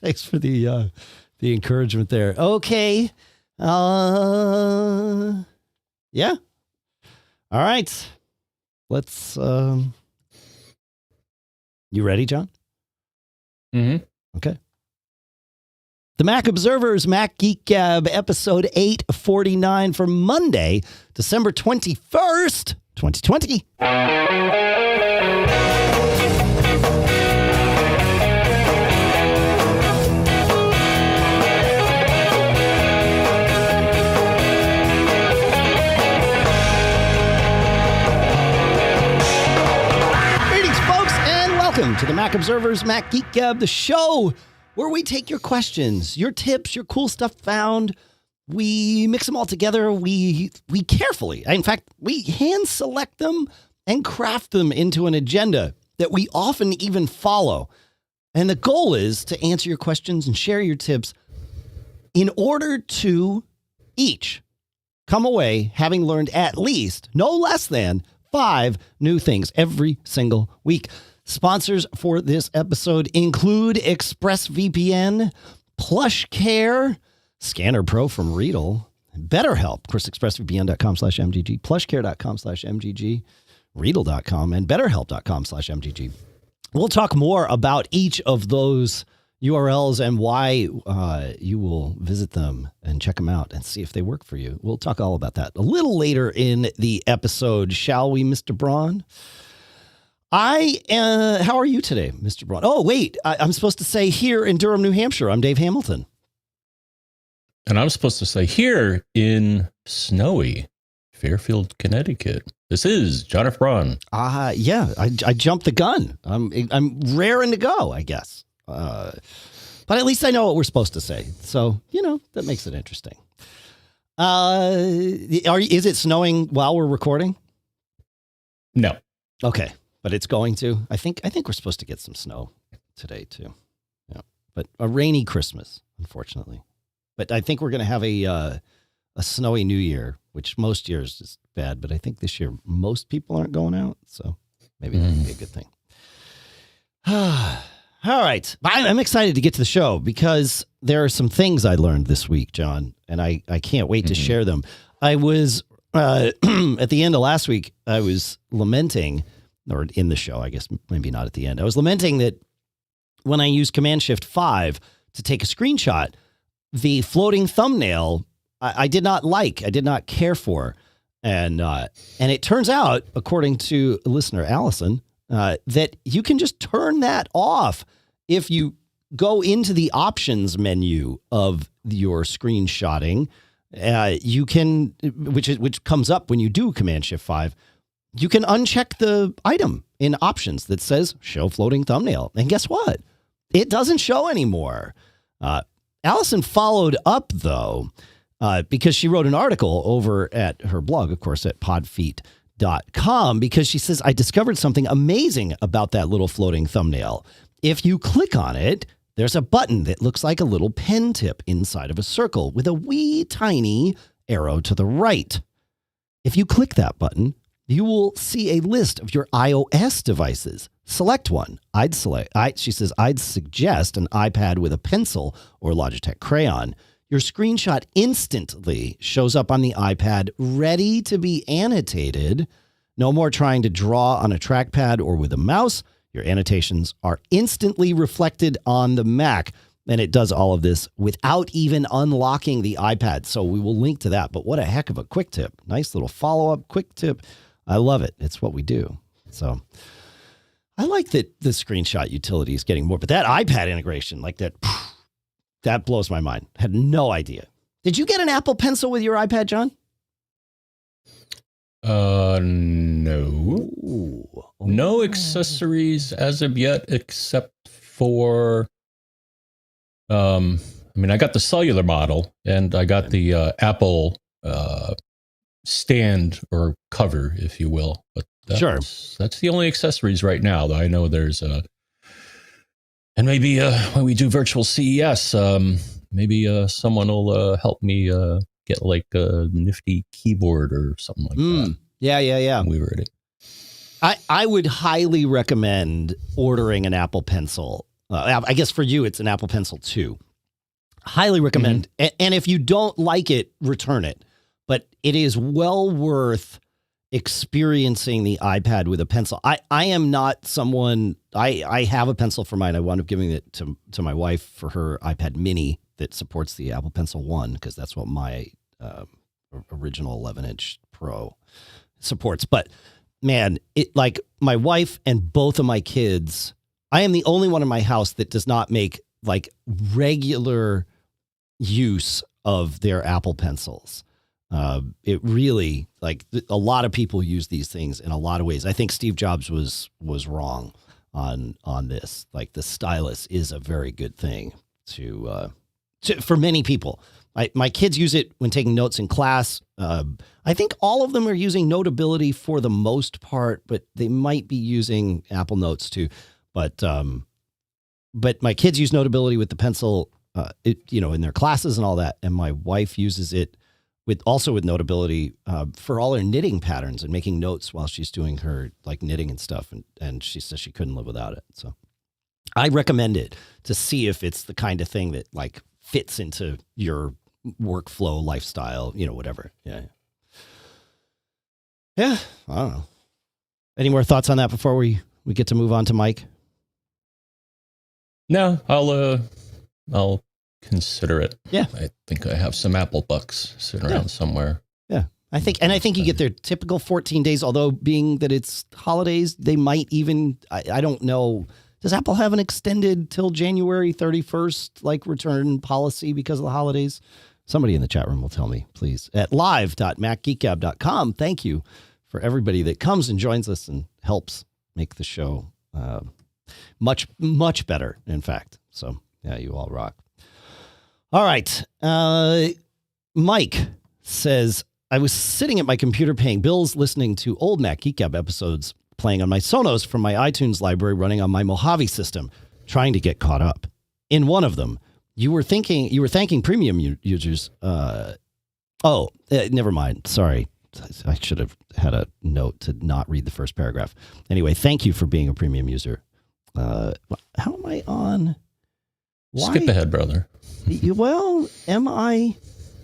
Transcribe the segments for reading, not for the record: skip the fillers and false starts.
Thanks for the encouragement there. Okay. Yeah. All right. Let's, you ready, John? Mm-hmm. Okay. The Mac Observer's Mac Geek Gab, episode 849 for Monday, December 21st, 2020. Welcome to the Mac Observer's Mac Geek Gab, the show where we take your questions, your tips, your cool stuff found. We mix them all together. We carefully, in fact, we hand select them and craft them into an agenda that we often even follow. And the goal is to answer your questions and share your tips in order to each come away having learned at least, no less than, 5 new things every single week. Sponsors for this episode include ExpressVPN, PlushCare, Scanner Pro from Readdle, BetterHelp, of course, expressvpn.com/MGG, plushcare.com/MGG, Readdle.com, and betterhelp.com/MGG. We'll talk more about each of those URLs and why you will visit them and check them out and see if they work for you. We'll talk all about that a little later in the episode, shall we, Mr. Braun? How are you today, Mr. Braun? Oh, wait, I'm supposed to say here in Durham, New Hampshire, I'm Dave Hamilton. And I'm supposed to say here in snowy Fairfield, Connecticut, this is John F. Braun. Yeah, I jumped the gun. I'm raring to go, I guess. But at least I know what we're supposed to say. So, that makes it interesting. Is it snowing while we're recording? No. Okay. But it's going to. I think we're supposed to get some snow today too. Yeah, but a rainy Christmas, unfortunately. But I think we're going to have a snowy New Year, which most years is bad. But I think this year most people aren't going out, so maybe that would be a good thing. All right, I'm excited to get to the show because there are some things I learned this week, John, and I can't wait to share them. I was at the end of last week. I was lamenting. Or in the show, I guess, maybe not at the end. I was lamenting that when I used Command-Shift-5 to take a screenshot, the floating thumbnail, I did not like. I did not care for. And it turns out, according to listener Allison, that you can just turn that off if you go into the options menu of your screenshotting. You can, which comes up when you do Command-Shift-5. You can uncheck the item in options that says show floating thumbnail. And guess what? It doesn't show anymore. Allison followed up, though, because she wrote an article over at her blog, of course, at podfeet.com, because she says, I discovered something amazing about that little floating thumbnail. If you click on it, there's a button that looks like a little pen tip inside of a circle with a wee tiny arrow to the right. If you click that button, you will see a list of your iOS devices. Select one. She says, I'd suggest an iPad with a pencil or Logitech crayon. Your screenshot instantly shows up on the iPad, ready to be annotated. No more trying to draw on a trackpad or with a mouse. Your annotations are instantly reflected on the Mac. And it does all of this without even unlocking the iPad. So we will link to that. But what a heck of a quick tip. Nice little follow-up quick tip. I love it. It's what we do. So I like that the screenshot utility is getting more, but that iPad integration, like that blows my mind. Had no idea. Did you get an Apple Pencil with your iPad, John? No. Ooh. No accessories as of yet, except for, I got the cellular model and I got the Apple stand or cover, if you will. But that's the only accessories right now. Though I know there's and maybe when we do virtual CES, maybe someone will help me get like a nifty keyboard or something like that. Yeah. We were at it. I would highly recommend ordering an Apple Pencil I guess for you, it's an Apple Pencil 2. Highly recommend. And if you don't like it, return it. But it is well worth experiencing the iPad with a pencil. I am not someone, I have a pencil for mine. I wound up giving it to my wife for her iPad mini that supports the Apple Pencil 1, because that's what my original 11-inch Pro supports. But man, it, like, my wife and both of my kids, I am the only one in my house that does not make like regular use of their Apple Pencils. It really, like, a lot of people use these things in a lot of ways. I think Steve Jobs was wrong on this. Like, the stylus is a very good thing for many people. My kids use it when taking notes in class. I think all of them are using Notability for the most part, but they might be using Apple Notes too. But my kids use Notability with the pencil, in their classes and all that. And my wife uses it also with Notability for all her knitting patterns and making notes while she's doing her like knitting and stuff. And she says she couldn't live without it. So I recommend it to see if it's the kind of thing that like fits into your workflow, lifestyle, whatever. Yeah. I don't know. Any more thoughts on that before we get to move on to Mike? No, I'll consider it. Yeah. I think I have some Apple bucks sitting around somewhere. Yeah. I think you get their typical 14 days, although being that it's holidays, they might even, I don't know. Does Apple have an extended till January 31st, like, return policy because of the holidays? Somebody in the chat room will tell me, please, at live.macgeekgab.com. Thank you for everybody that comes and joins us and helps make the show much, much better, in fact. So, yeah, you all rock. All right. Mike says, I was sitting at my computer paying bills, listening to old Mac Geek Gab episodes playing on my Sonos from my iTunes library running on my Mojave system, trying to get caught up. In one of them, you were thanking premium users. Never mind. Sorry. I should have had a note to not read the first paragraph. Anyway, thank you for being a premium user. How am I on? Why? Skip ahead, brother. Well, am I?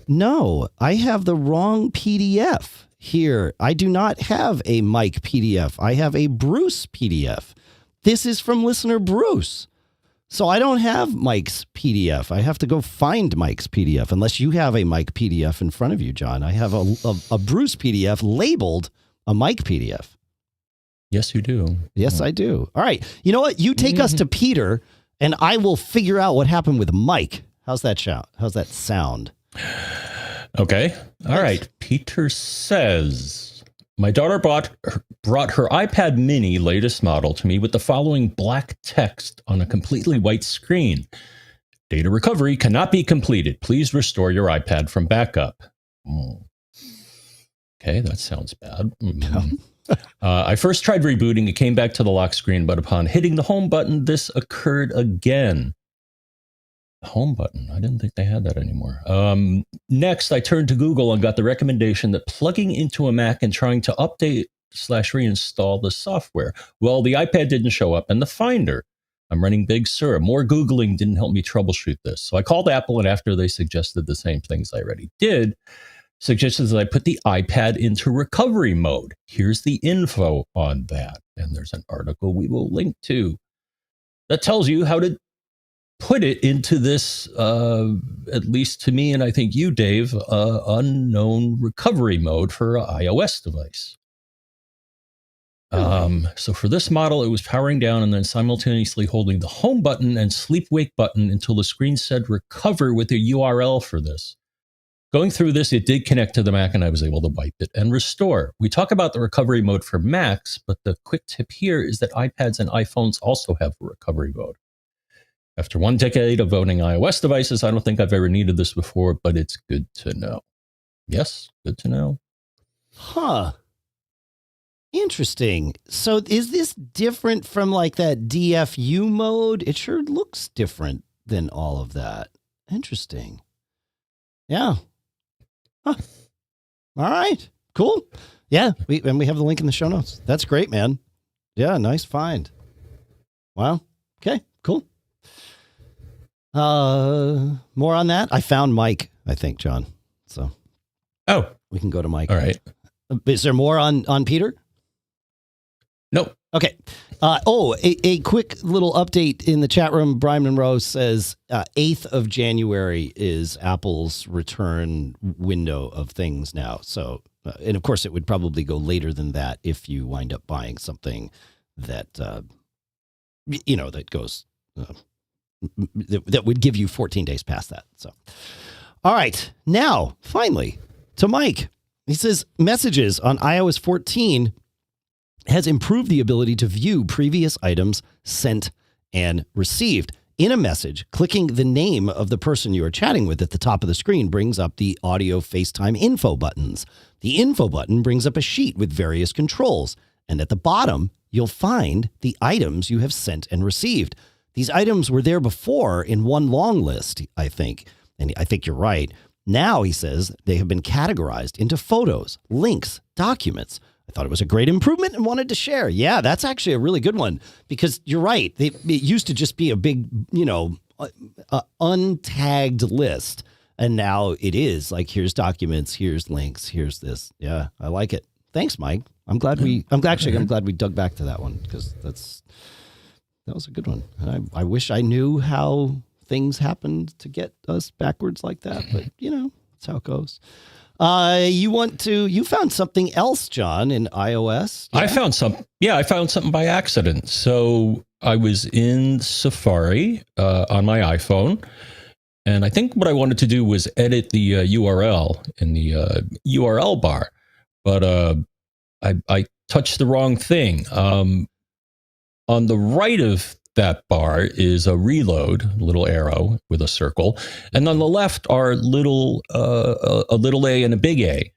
No, I have the wrong PDF here. I do not have a Mike PDF. I have a Bruce PDF. This is from listener Bruce. So I don't have Mike's PDF. I have to go find Mike's PDF, unless you have a Mike PDF in front of you, John. I have a Bruce PDF labeled a Mike PDF. Yes, you do. Yes, I do. All right. You know what? You take us to Peter, and I will figure out what happened with Mike. How's that sound? Okay. All right. Peter says, my daughter brought her iPad mini latest model to me with the following black text on a completely white screen. Data recovery cannot be completed. Please restore your iPad from backup. Okay, that sounds bad. I first tried rebooting. It came back to the lock screen, but upon hitting the home button, this occurred again. Home button. I didn't think they had that anymore. Next, I turned to Google and got the recommendation that plugging into a Mac and trying to update/reinstall the software. Well, the iPad didn't show up in the Finder. I'm running Big Sur. More Googling didn't help me troubleshoot this. So I called Apple, and after they suggested the same things I already did, suggested that I put the iPad into recovery mode. Here's the info on that. And there's an article we will link to that tells you how to put it into this, at least to me, and I think you, Dave, unknown recovery mode for an iOS device. So for this model, it was powering down and then simultaneously holding the home button and sleep wake button until the screen said recover with a URL for this. Going through this, it did connect to the Mac and I was able to wipe it and restore. We talk about the recovery mode for Macs, but the quick tip here is that iPads and iPhones also have a recovery mode. After 1 decade of owning iOS devices, I don't think I've ever needed this before, but it's good to know. Yes, good to know. Huh. Interesting. So is this different from like that DFU mode? It sure looks different than all of that. Interesting. Yeah. Huh. All right. Cool. Yeah. We have the link in the show notes. That's great, man. Yeah. Nice find. Wow. Okay. Cool. More on that. I found Mike, I think, John. So we can go to Mike. All right. Is there more on Peter? Nope. Okay. A quick little update in the chat room. Brian Monroe says 8th of January is Apple's return window of things now. So, and of course, it would probably go later than that if you wind up buying something that, that goes, that would give you 14 days past that. So, all right. Now, finally, to Mike. He says messages on iOS 14 has improved the ability to view previous items sent and received. In a message, clicking the name of the person you are chatting with at the top of the screen brings up the audio FaceTime info buttons. The info button brings up a sheet with various controls, and at the bottom, you'll find the items you have sent and received. These items were there before in one long list, I think, and I think you're right. Now, he says, they have been categorized into photos, links, documents. I thought it was a great improvement and wanted to share. Yeah, that's actually a really good one because you're right. It used to just be a big, untagged list. And now it is like, here's documents, here's links, here's this. Yeah, I like it. Thanks, Mike. I'm glad we dug back to that one because that was a good one. And I wish I knew how things happened to get us backwards like that, but that's how it goes. You found something else, John, in iOS? Yeah? I found something by accident. So I was in Safari on my iPhone, and I think what I wanted to do was edit the URL in the URL bar, but I touched the wrong thing. On the right of that bar is a reload, a little arrow with a circle, and on the left are a little A and a big A.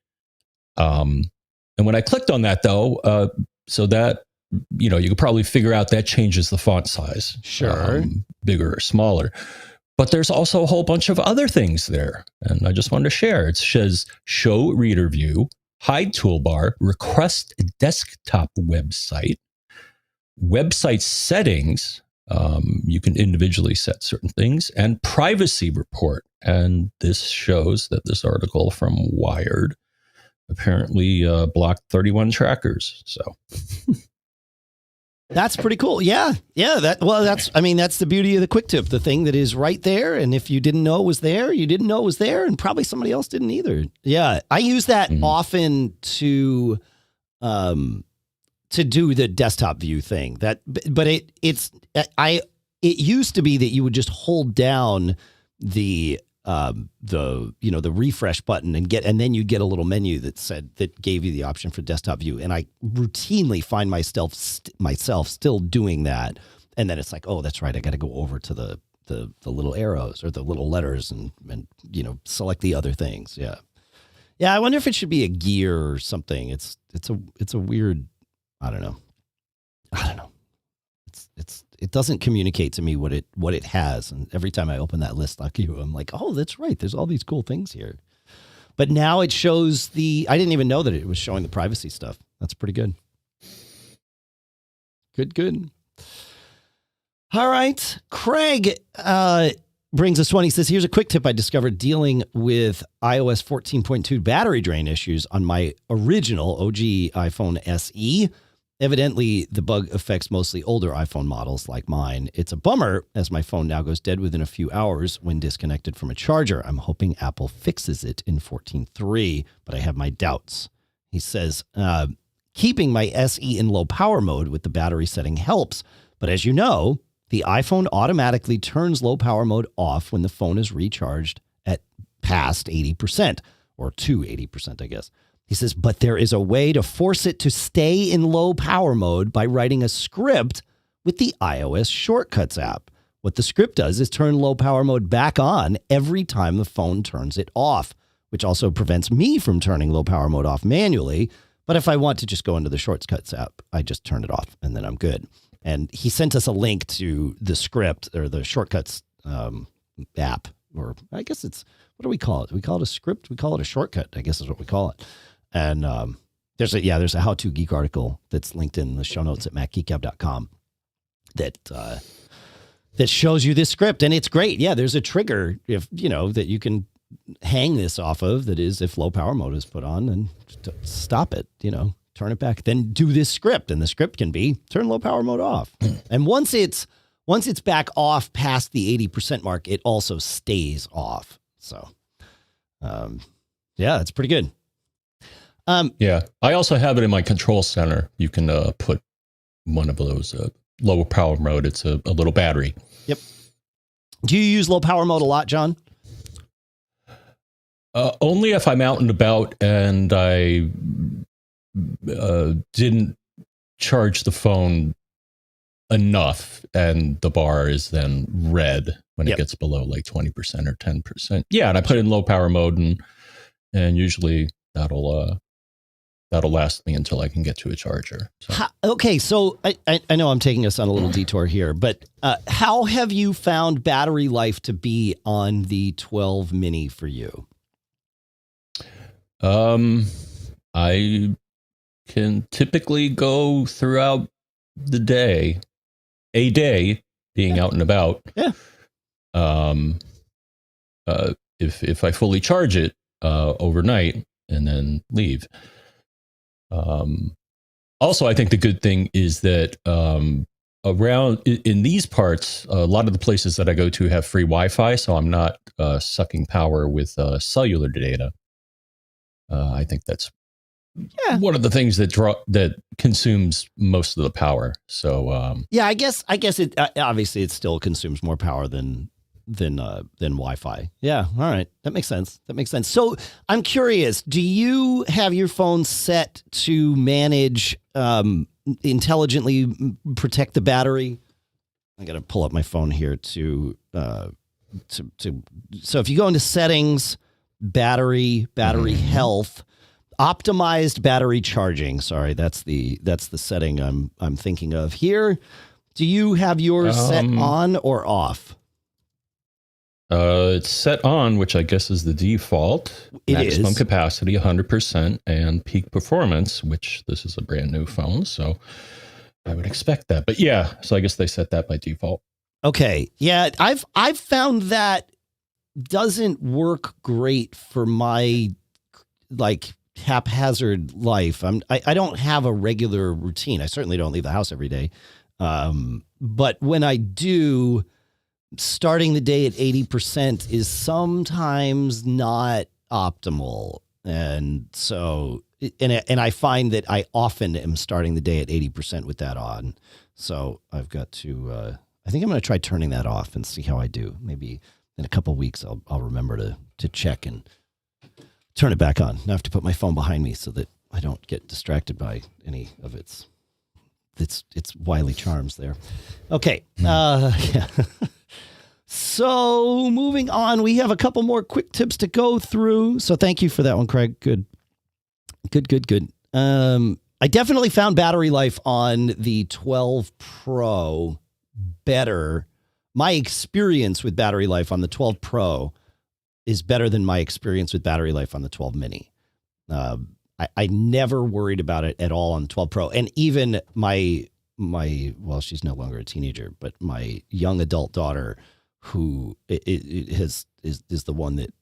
And when I clicked on that, though, so that you could probably figure out that changes the font size, sure, bigger or smaller. But there's also a whole bunch of other things there, and I just wanted to share. It says show reader view, hide toolbar, request desktop website. Website settings, you can individually set certain things, and privacy report. And this shows that this article from Wired apparently blocked 31 trackers. So that's pretty cool. Yeah. That's the beauty of the quick tip, the thing that is right there. And if you didn't know it was there, you didn't know it was there, and probably somebody else didn't either. Yeah. I use that often to do the desktop view thing. It used to be that you would just hold down the refresh button and then you get a little menu that gave you the option for desktop view. And I routinely find myself still doing that. And then it's like, oh, that's right. I got to go over to the little arrows or the little letters and select the other things. Yeah. Yeah. I wonder if it should be a gear or something. It's a weird, I don't know. It doesn't communicate to me what it has. And every time I open that list like you, I'm like, oh, that's right. There's all these cool things here. But now it shows I didn't even know that it was showing the privacy stuff. That's pretty good. Good. All right. Craig brings us one. He says, here's a quick tip I discovered dealing with iOS 14.2 battery drain issues on my original OG iPhone SE. Evidently, the bug affects mostly older iPhone models like mine. It's a bummer, as my phone now goes dead within a few hours when disconnected from a charger. I'm hoping Apple fixes it in 14.3, but I have my doubts. He says, keeping my SE in low power mode with the battery setting helps, but as you know, the iPhone automatically turns low power mode off when the phone is recharged at past 80%, or to 80%, I guess. He says, but there is a way to force it to stay in low power mode by writing a script with the iOS Shortcuts app. What the script does is turn low power mode back on every time the phone turns it off, which also prevents me from turning low power mode off manually. But if I want to just go into the Shortcuts app, I just turn it off and then I'm good. And he sent us a link to the script or the Shortcuts app, or I guess it's, what do we call it? Do we call it a script? We call it a shortcut, I guess is what we call it. And there's a How To Geek article that's linked in the show notes at macgeekgab.com that that shows you this script, and it's great. Yeah, there's a trigger if that you can hang this off of. That is, if low power mode is put on, then stop it. Turn it back. Then do this script, and the script can be turn low power mode off. And once it's back off past the 80% mark, it also stays off. So, yeah, it's pretty good. Yeah, I also have it in my control center. You can put one of those lower power mode. It's a little battery. Yep. Do you use low power mode a lot, John? Only if I'm out and about and I didn't charge the phone enough, and the bar is then red when it gets below like 20% or 10%. Yeah, and I put it in low power mode, and usually that'll last me until I can get to a charger. So. Okay, so I know I'm taking us on a little detour here, but how have you found battery life to be on the 12 mini for you? I can typically go throughout the day, being out and about. Yeah. If I fully charge it overnight and then leave. Also, I think the good thing is that around in these parts, a lot of the places that I go to have free Wi-Fi, so I'm not sucking power with cellular data. I think that's one of the things that consumes most of the power. So yeah, I guess it obviously it still consumes more power than Wi-Fi. Yeah, all right, that makes sense. So I'm curious, do you have your phone set to manage intelligently protect the battery? I got to pull up my phone here to so if you go into settings, battery health, optimized battery charging. Sorry, that's the setting I'm thinking of here. Do you have yours set on or off? It's set on, which I guess is the default. Maximum capacity, 100%, and peak performance, which this is a brand new phone, so I would expect that. But yeah, so I guess they set that by default. Okay, yeah, I've found that doesn't work great for my haphazard life. I don't have a regular routine. I certainly don't leave the house every day, but when I do, starting the day at 80% is sometimes not optimal. And so, and I find that I often am starting the day at 80% with that on. So I've got to, I think I'm going to try turning that off and see how I do. Maybe in a couple of weeks, I'll remember to check and turn it back on. Now I have to put my phone behind me so that I don't get distracted by any of its wily charms there. Okay. Yeah. So moving on, we have a couple more quick tips to go through. So thank you for that one, Craig. Good. I definitely found battery life on the 12 Pro better. My experience with battery life on the 12 Pro is better than my experience with battery life on the 12 Mini. I never worried about it at all on the 12 Pro. And even my well, she's no longer a teenager, but my young adult daughter, who is the one that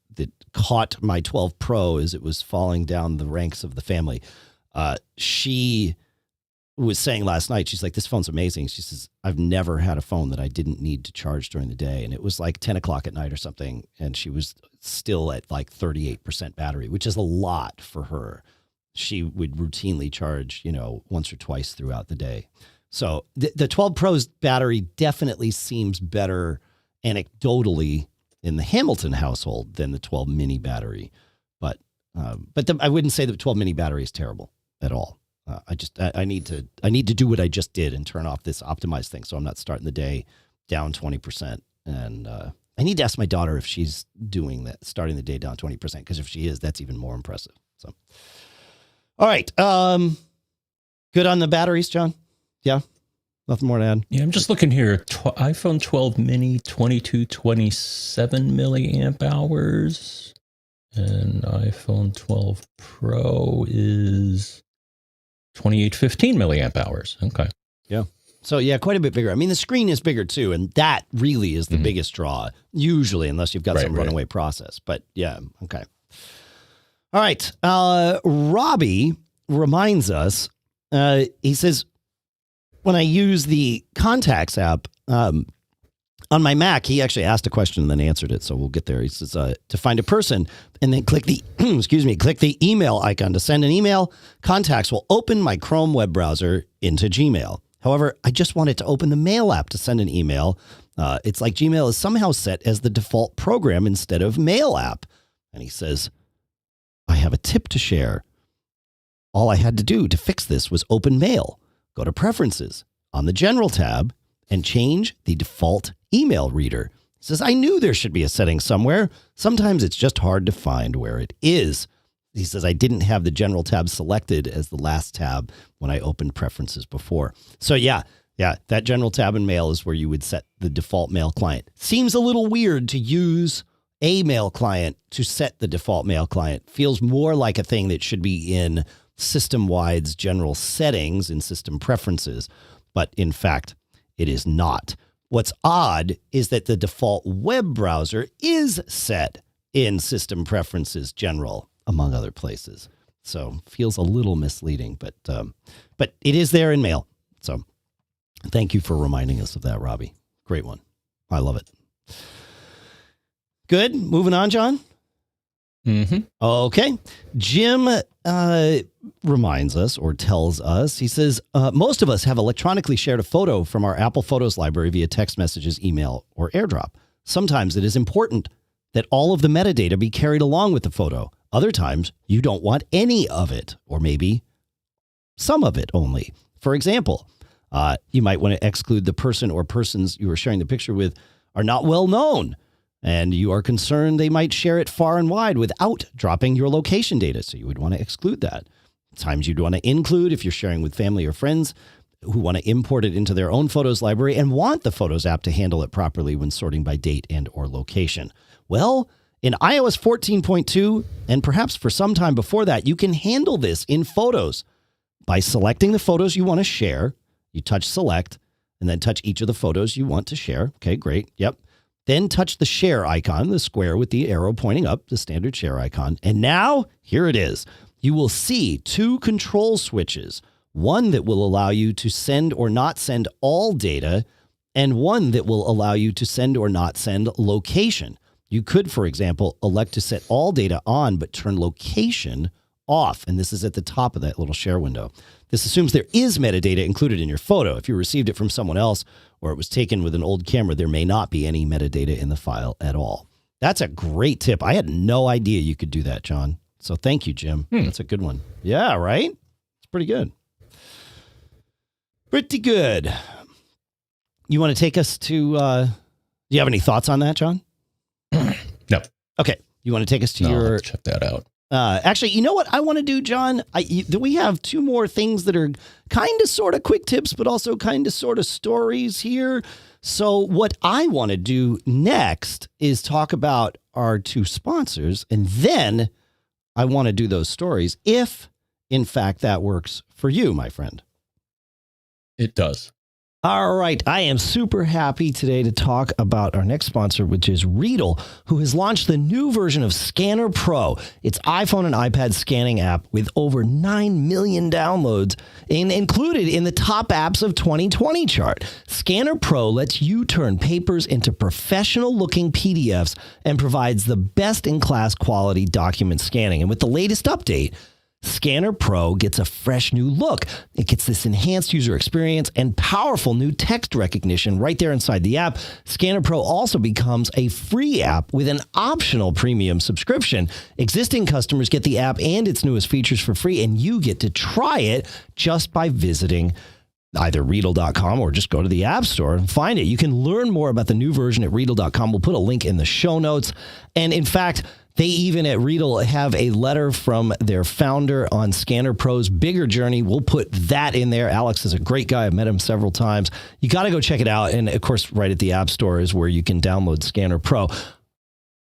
caught my 12 Pro as it was falling down the ranks of the family. She was saying last night, she's like, this phone's amazing. She says, I've never had a phone that I didn't need to charge during the day. And it was like 10 o'clock at night or something. And she was still at like 38% battery, which is a lot for her. She would routinely charge, once or twice throughout the day. So the 12 Pro's battery definitely seems better anecdotally in the Hamilton household than the 12 Mini battery. But I wouldn't say the 12 Mini battery is terrible at all. I need to do what I just did and turn off this optimized thing, so I'm not starting the day down 20%. And I need to ask my daughter if she's doing that, starting the day down 20%, because if she is, that's even more impressive. So, all right, good on the batteries, John. Yeah, nothing more to add. Yeah, I'm just looking here. iPhone 12 Mini, 2227 milliamp hours, and iPhone 12 Pro is 2815 milliamp hours. Okay. Yeah. So yeah, quite a bit bigger. I mean, the screen is bigger too, and that really is the biggest draw, usually, unless you've got some runaway process. But yeah, okay. All right. Robbie reminds us, he says, when I use the Contacts app on my Mac, he actually asked a question and then answered it. So we'll get there. He says, to find a person and then click the, click the email icon to send an email. Contacts will open my Chrome web browser into Gmail. However, I just wanted to open the Mail app to send an email. It's like Gmail is somehow set as the default program instead of Mail app. And he says, I have a tip to share. All I had to do to fix this was open Mail. Go to Preferences on the General tab and change the default email reader. He says, I knew there should be a setting somewhere. Sometimes it's just hard to find where it is. He says, I didn't have the General tab selected as the last tab when I opened Preferences before. So yeah, that General tab in Mail is where you would set the default Mail client. Seems a little weird to use a Mail client to set the default Mail client. Feels more like a thing that should be in system-wide's general settings in system preferences, but in fact, it is not. What's odd is that the default web browser is set in system preferences general, among other places. So feels a little misleading, but it is there in Mail. So thank you for reminding us of that, Robbie. Great one. I love it. Good. Moving on, John. Okay. Jim reminds us or tells us, he says, most of us have electronically shared a photo from our Apple Photos library via text messages, email, or AirDrop. Sometimes it is important that all of the metadata be carried along with the photo. Other times you don't want any of it, or maybe some of it only. For example, you might want to exclude the person or persons you are sharing the picture with are not well known, and you are concerned they might share it far and wide without dropping your location data. So you would want to exclude that. Times you'd want to include if you're sharing with family or friends who want to import it into their own Photos library and want the Photos app to handle it properly when sorting by date and or location. Well, in iOS 14.2, and perhaps for some time before that, you can handle this in Photos by selecting the photos you want to share. You touch Select and then touch each of the photos you want to share. Okay, great. Yep. Then touch the share icon, the square with the arrow pointing up, the standard share icon. And now, here it is. You will see two control switches, one that will allow you to send or not send all data, and one that will allow you to send or not send location. You could, for example, elect to set all data on, but turn location off. And this is at the top of that little share window. This assumes there is metadata included in your photo. If you received it from someone else or it was taken with an old camera, there may not be any metadata in the file at all. That's a great tip. I had no idea you could do that, John. So thank you, Jim. That's a good one. Yeah, right? It's pretty good. Pretty good. You want to take us to, do you have any thoughts on that, John? No. Okay. You want to take us to your... Let's check that out. Actually, you know what I want to do, John? We have two more things that are kind of sort of quick tips, but also kind of sort of stories here. So what I want to do next is talk about our two sponsors, and then I want to do those stories if, in fact, that works for you, my friend. It does. All right. I am super happy today to talk about our next sponsor, which is Readdle, who has launched the new version of Scanner Pro, its iPhone and iPad scanning app with over 9 million downloads and included in the top apps of 2020 chart. Scanner Pro lets you turn papers into professional-looking PDFs and provides the best-in-class quality document scanning. And with the latest update, Scanner Pro gets a fresh new look. It gets this enhanced user experience and powerful new text recognition right there inside the app. Scanner Pro also becomes a free app with an optional premium subscription. Existing customers get the app and its newest features for free, and you get to try it just by visiting either Readdle.com or just go to the App Store and find it. You can learn more about the new version at Readdle.com. We'll put a link in the show notes. And in fact, they even at Readdle have a letter from their founder on Scanner Pro's bigger journey. We'll put that in there. Alex is a great guy. I've met him several times. You got to go check it out. And of course, right at the App Store is where you can download Scanner Pro.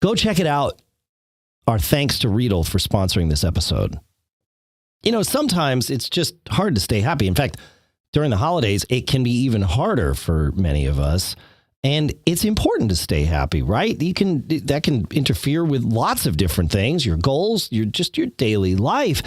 Go check it out. Our thanks to Readdle for sponsoring this episode. You know, sometimes it's just hard to stay happy. In fact, during the holidays, it can be even harder for many of us. And it's important to stay happy, right? That can interfere with lots of different things, your goals, your daily life.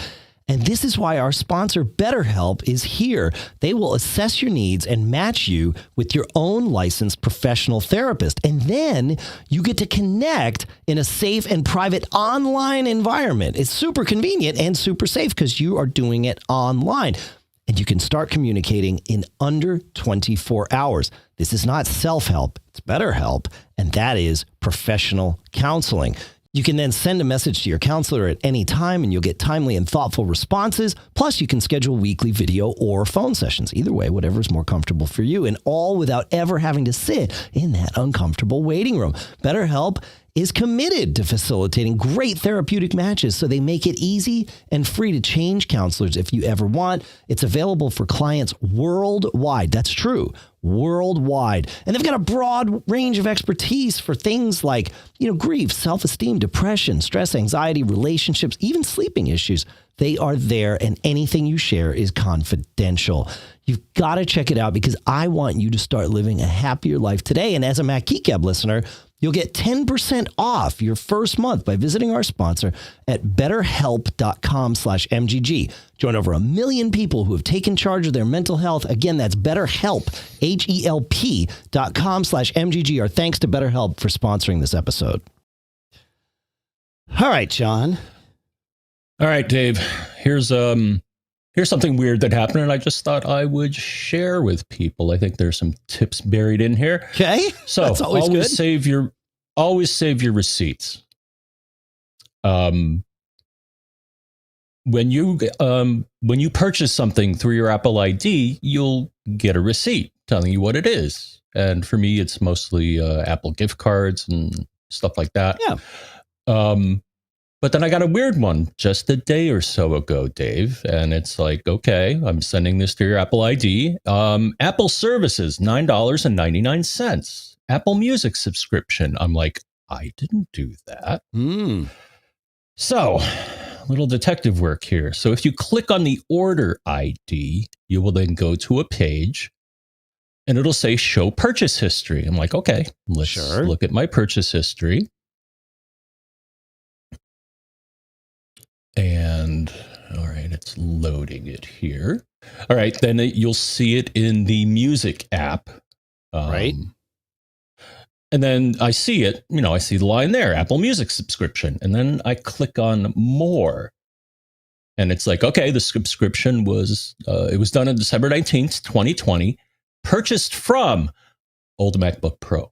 And this is why our sponsor, BetterHelp, is here. They will assess your needs and match you with your own licensed professional therapist. And then you get to connect in a safe and private online environment. It's super convenient and super safe because you are doing it online. And you can start communicating in under 24 hours. This is not self-help, it's BetterHelp, and that is professional counseling. You can then send a message to your counselor at any time, and you'll get timely and thoughtful responses. Plus, you can schedule weekly video or phone sessions. Either way, whatever's more comfortable for you, and all without ever having to sit in that uncomfortable waiting room. BetterHelp is committed to facilitating great therapeutic matches, so they make it easy and free to change counselors if you ever want. It's available for clients worldwide. That's true, worldwide. And they've got a broad range of expertise for things like, grief, self-esteem, depression, stress, anxiety, relationships, even sleeping issues. They are there, and anything you share is confidential. You've got to check it out because I want you to start living a happier life today. And as a Mac Geek Gab listener, you'll get 10% off your first month by visiting our sponsor at betterhelp.com/MGG. Join over 1 million people who have taken charge of their mental health. Again, that's BetterHelp, HELP.com/MGG. Our thanks to BetterHelp for sponsoring this episode. All right, John. All right, Dave. Here's something weird that happened, and I just thought I would share with people. I think there's some tips buried in here. Okay, so that's always good. Always save your receipts. When you purchase something through your Apple ID, you'll get a receipt telling you what it is. And for me, it's mostly Apple gift cards and stuff like that. Yeah. But then I got a weird one just a day or so ago, Dave. And it's like, okay, I'm sending this to your Apple ID. Apple services, $9.99. Apple Music subscription. I'm like, I didn't do that. So, a little detective work here. So if you click on the order ID, you will then go to a page and it'll say show purchase history. I'm like, okay, let's look at my purchase history. And all right, it's loading it here. All right, then you'll see it in the music app. Right. And then I see it, I see the line there, Apple Music subscription. And then I click on more. And it's like, okay, the subscription was, it was done on December 19th, 2020, purchased from old MacBook Pro.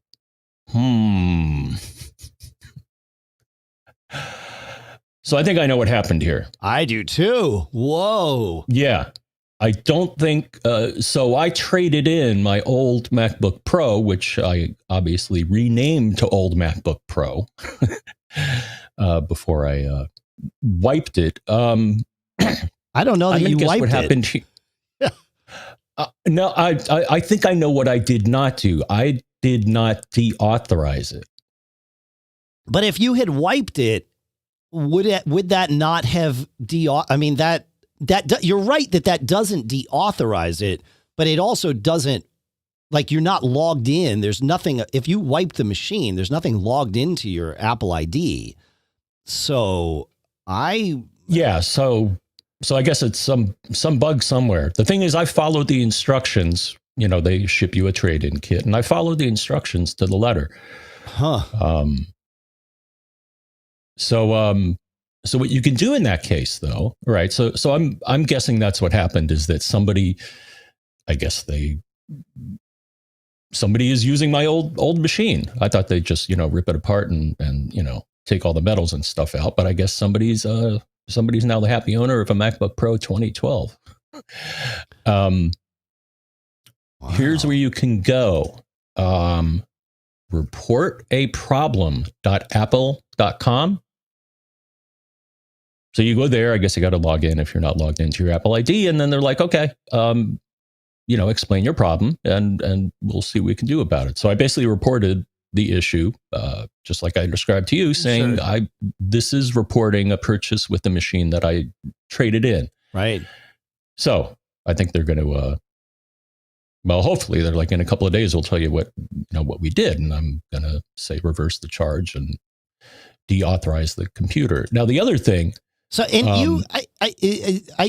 So I think I know what happened here. I do too. Whoa. Yeah. I don't think, so I traded in my old MacBook Pro, which I obviously renamed to old MacBook Pro before I wiped it. I don't know that you wiped what happened it. No, I think I know what I did not do. I did not deauthorize it. But if you had wiped it, would that not have that you're right that doesn't deauthorize it, but it also doesn't, like, you're not logged in. There's nothing, if you wipe the machine, there's nothing logged into your Apple ID. So I guess it's some bug somewhere. The thing is, I followed the instructions. They ship you a trade-in kit, and I followed the instructions to the letter. So what you can do in that case, though, right? So I'm guessing that's what happened, is that somebody is using my old machine. I thought they'd just rip it apart and take all the metals and stuff out, but I guess somebody's now the happy owner of a MacBook Pro 2012. Wow. Here's where you can go. Reportaproblem.apple.com. So you go there. I guess you got to log in if you're not logged into your Apple ID. And then they're like, okay, explain your problem and we'll see what we can do about it. So I basically reported the issue, just like I described to you, saying this is reporting a purchase with the machine that I traded in. Right. So I think they're going to Well, hopefully they're like in a couple of days, we'll tell you what we did. And I'm going to say reverse the charge and deauthorize the computer. Now, the other thing. So, and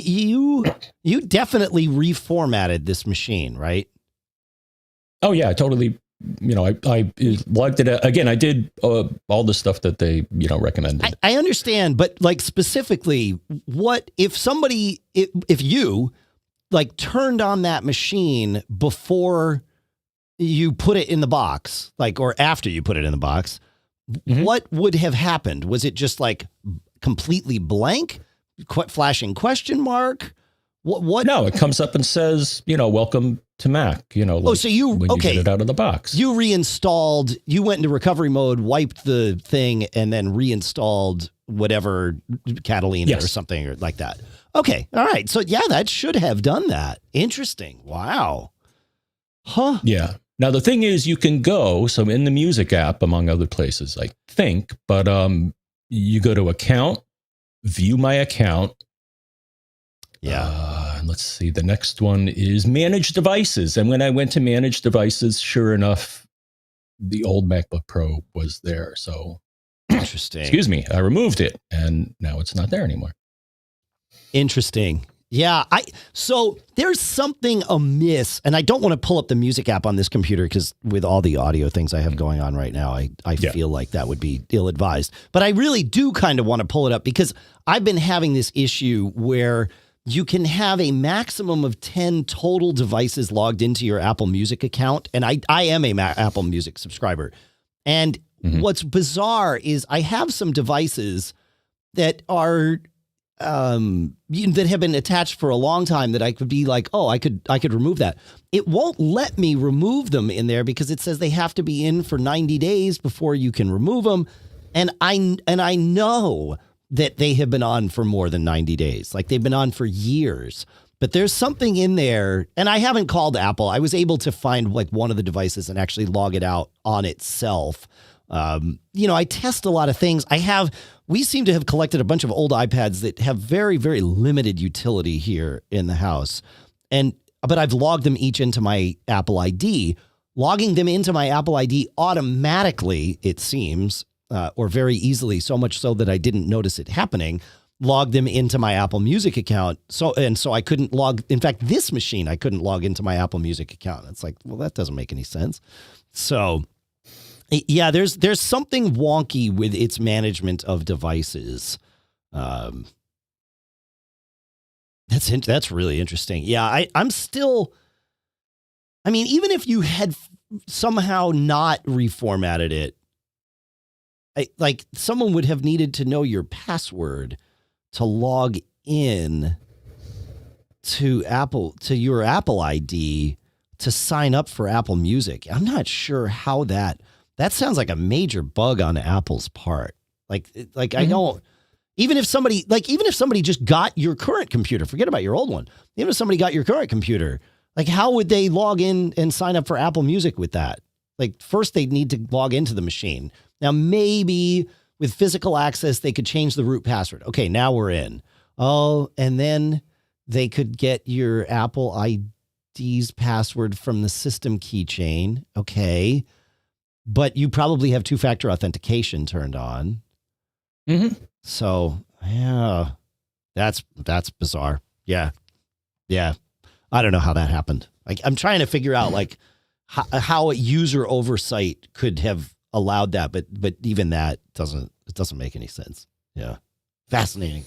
you definitely reformatted this machine, right? Oh yeah, totally. I logged it out. Again, I did all the stuff that they, recommended. I understand, but like specifically, what if you like turned on that machine before you put it in the box, like, or after you put it in the box, what would have happened? Was it just like completely blank, flashing question mark? What? No, it comes up and says, welcome to Mac. So you get it out of the box. You reinstalled. You went into recovery mode, wiped the thing, and then reinstalled whatever Catalina or something or like that. Okay, all right. So yeah, that should have done that. Interesting. Wow. Huh. Yeah. Now the thing is, you can go in the music app, among other places, I think, but you go to account, view my account. Yeah. And let's see. The next one is manage devices. And when I went to manage devices, sure enough, the old MacBook Pro was there. So interesting. Excuse me. I removed it and now it's not there anymore. Interesting. Yeah. So there's something amiss, and I don't want to pull up the music app on this computer because with all the audio things I have going on right now, I feel like that would be ill-advised. But I really do kind of want to pull it up because I've been having this issue where you can have a maximum of 10 total devices logged into your Apple Music account. And I am a Apple Music subscriber. And what's bizarre is I have some devices that are that have been attached for a long time that I could be like, oh, I could remove that. It won't let me remove them in there because it says they have to be in for 90 days before you can remove them. And I know that they have been on for more than 90 days. Like they've been on for years, but there's something in there. And I haven't called Apple. I was able to find like one of the devices and actually log it out on itself. I test a lot of things. We seem to have collected a bunch of old iPads that have very, very limited utility here in the house. But I've logged them each into my Apple ID. Logging them into my Apple ID automatically, it seems, or very easily, so much so that I didn't notice it happening, logged them into my Apple Music account. So I couldn't log. In fact, this machine, I couldn't log into my Apple Music account. It's like, well, that doesn't make any sense. So yeah, there's something wonky with its management of devices. That's really interesting. Yeah, I'm still. I mean, even if you had somehow not reformatted it, like someone would have needed to know your password to log in to your Apple ID to sign up for Apple Music. I'm not sure how that sounds like a major bug on Apple's part. Like I don't, even if somebody just got your current computer, forget about your old one. Even if somebody got your current computer, like how would they log in and sign up for Apple Music with that? Like first they'd need to log into the machine. Now maybe with physical access, they could change the root password. Okay, now we're in. Oh, and then they could get your Apple ID's password from the system keychain. Okay. But you probably have two-factor authentication turned on. So, yeah, that's bizarre. Yeah. I don't know how that happened. Like, I'm trying to figure out like how a user oversight could have allowed that, but even that doesn't make any sense. Yeah, fascinating.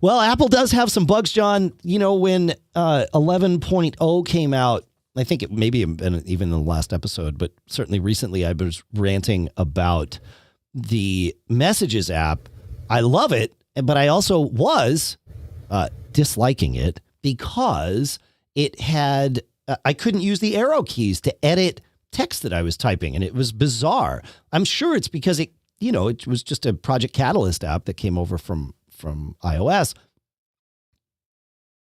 Well, Apple does have some bugs, John. When 11.0 came out, I think it maybe even in the last episode, but certainly recently I was ranting about the Messages app. I love it, but I also was disliking it because it had I couldn't use the arrow keys to edit text that I was typing, and it was bizarre. I'm sure it's because it was just a Project Catalyst app that came over from iOS.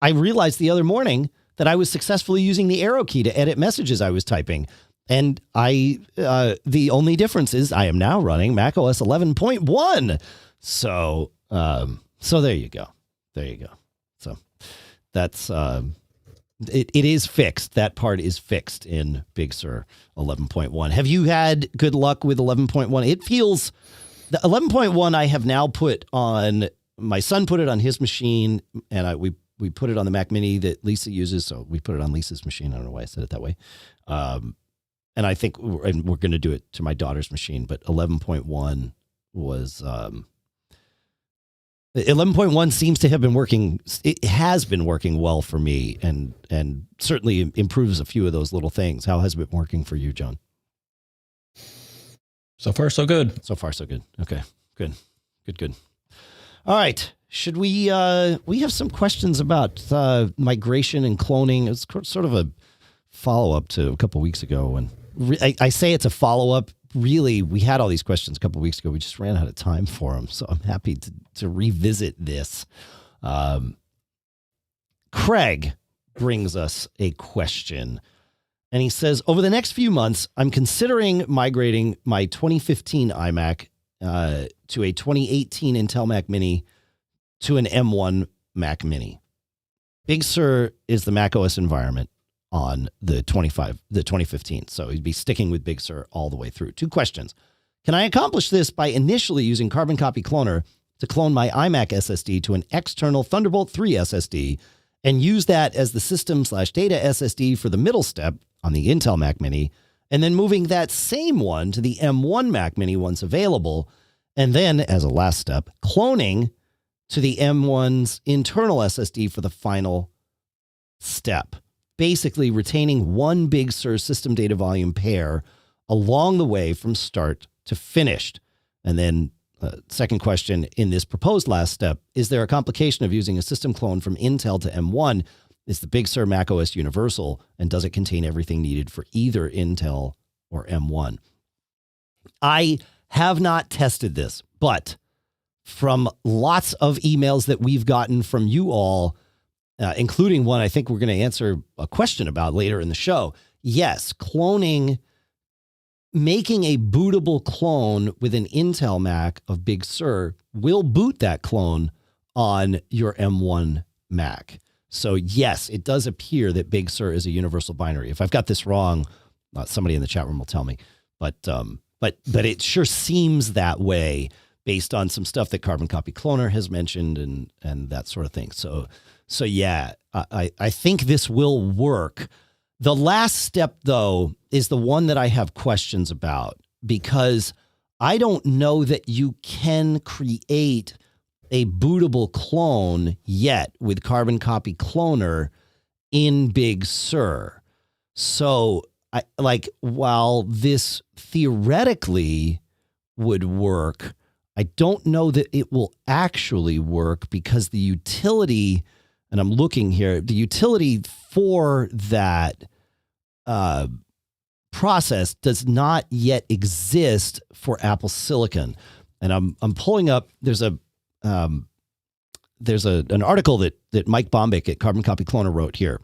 I realized the other morning that I was successfully using the arrow key to edit messages I was typing. And the only difference is I am now running macOS 11.1. So there you go. So that's it is fixed. That part is fixed in Big Sur 11.1. Have you had good luck with 11.1? It feels the 11.1 I have now put on, my son put it on his machine, and we put it on the Mac Mini that Lisa uses. So we put it on Lisa's machine. I don't know why I said it that way. And I think we're going to do it to my daughter's machine, but 11.1 was 11.1 seems to have been working. It has been working well for me, and certainly improves a few of those little things. How has it been working for you, John? So far, so good. So far, so good. Okay, good. All right. Should we have some questions about migration and cloning? It's sort of a follow-up to a couple weeks ago. And I say it's a follow-up. Really, we had all these questions a couple of weeks ago. We just ran out of time for them. So I'm happy to revisit this. Craig brings us a question. And he says, over the next few months, I'm considering migrating my 2015 iMac to a 2018 Intel Mac Mini to an M1 Mac Mini. Big Sur is the macOS environment on the 2015. So he'd be sticking with Big Sur all the way through. 2 questions. Can I accomplish this by initially using Carbon Copy Cloner to clone my iMac SSD to an external Thunderbolt 3 SSD and use that as the system/data SSD for the middle step on the Intel Mac Mini, and then moving that same one to the M1 Mac Mini once available, and then, as a last step, cloning to the M1's internal SSD for the final step? Basically retaining one Big Sur system data volume pair along the way from start to finished. And then second question, in this proposed last step, is there a complication of using a system clone from Intel to M1? Is the Big Sur macOS universal, and does it contain everything needed for either Intel or M1? I have not tested this, but from lots of emails that we've gotten from you all, including one I think we're going to answer a question about later in the show. Yes, cloning, making a bootable clone with an Intel Mac of Big Sur will boot that clone on your M1 Mac. So yes, it does appear that Big Sur is a universal binary. If I've got this wrong, somebody in the chat room will tell me. But it sure seems that way based on some stuff that Carbon Copy Cloner has mentioned and that sort of thing. So yeah, I think this will work. The last step, though, is the one that I have questions about, because I don't know that you can create a bootable clone yet with Carbon Copy Cloner in Big Sur. So while this theoretically would work, I don't know that it will actually work, because the utility, and I'm looking here, the utility for that process does not yet exist for Apple Silicon. And I'm pulling up, there's an article that Mike Bombick at Carbon Copy Cloner wrote here.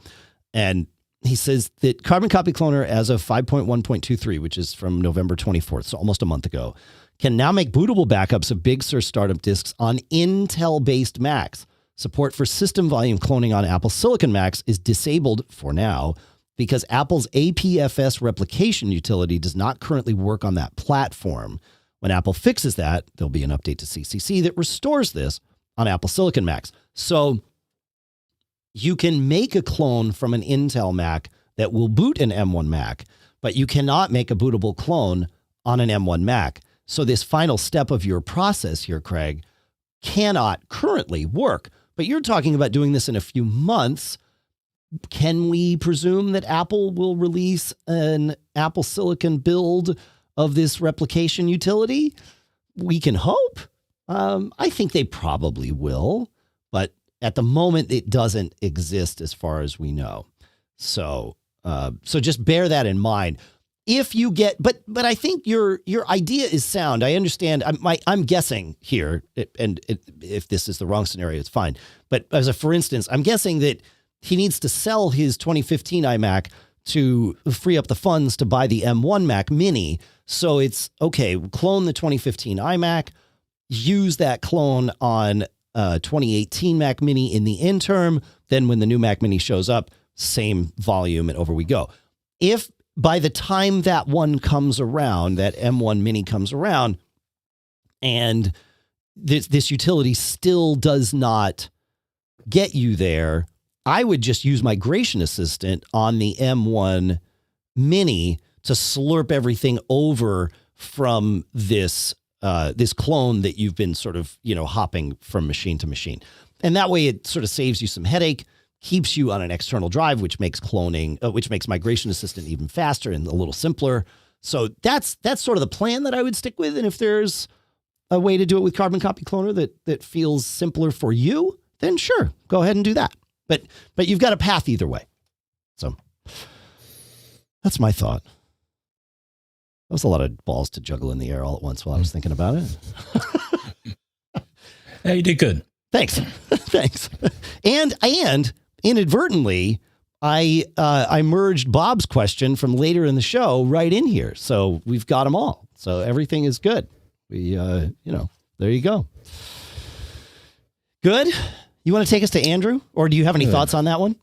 And he says that Carbon Copy Cloner, as of 5.1.23, which is from November 24th, so almost a month ago, can now make bootable backups of Big Sur startup disks on Intel-based Macs. Support for system volume cloning on Apple Silicon Macs is disabled for now because Apple's APFS replication utility does not currently work on that platform. When Apple fixes that, there'll be an update to CCC that restores this on Apple Silicon Macs. So you can make a clone from an Intel Mac that will boot an M1 Mac, but you cannot make a bootable clone on an M1 Mac. So this final step of your process here, Craig, cannot currently work. But you're talking about doing this in a few months. Can we presume that Apple will release an Apple Silicon build of this replication utility? We can hope. I think they probably will, but at the moment it doesn't exist as far as we know. So just bear that in mind. If you get, but I think your idea is sound. I understand. I'm guessing here, and if this is the wrong scenario, it's fine. But for instance, I'm guessing that he needs to sell his 2015 iMac to free up the funds to buy the M1 Mac Mini. So it's okay. Clone the 2015 iMac, use that clone on 2018 Mac Mini in the interim. Then when the new Mac Mini shows up, same volume, and over we go. If by the time that one comes around, that M1 Mini comes around, and this utility still does not get you there, I would just use Migration Assistant on the M1 Mini to slurp everything over from this clone that you've been sort of, hopping from machine to machine. And that way it sort of saves you some headache, keeps you on an external drive, which makes Migration Assistant even faster and a little simpler. So that's sort of the plan that I would stick with. And if there's a way to do it with Carbon Copy Cloner that feels simpler for you, then sure, go ahead and do that. But you've got a path either way. So that's my thought. That was a lot of balls to juggle in the air all at once while I was thinking about it. Yeah, you did good. Thanks. Thanks. And inadvertently, I merged Bob's question from later in the show right in here. So we've got them all. So everything is good. We, there you go. Good. You want to take us to Andrew, or do you have any thoughts on that one?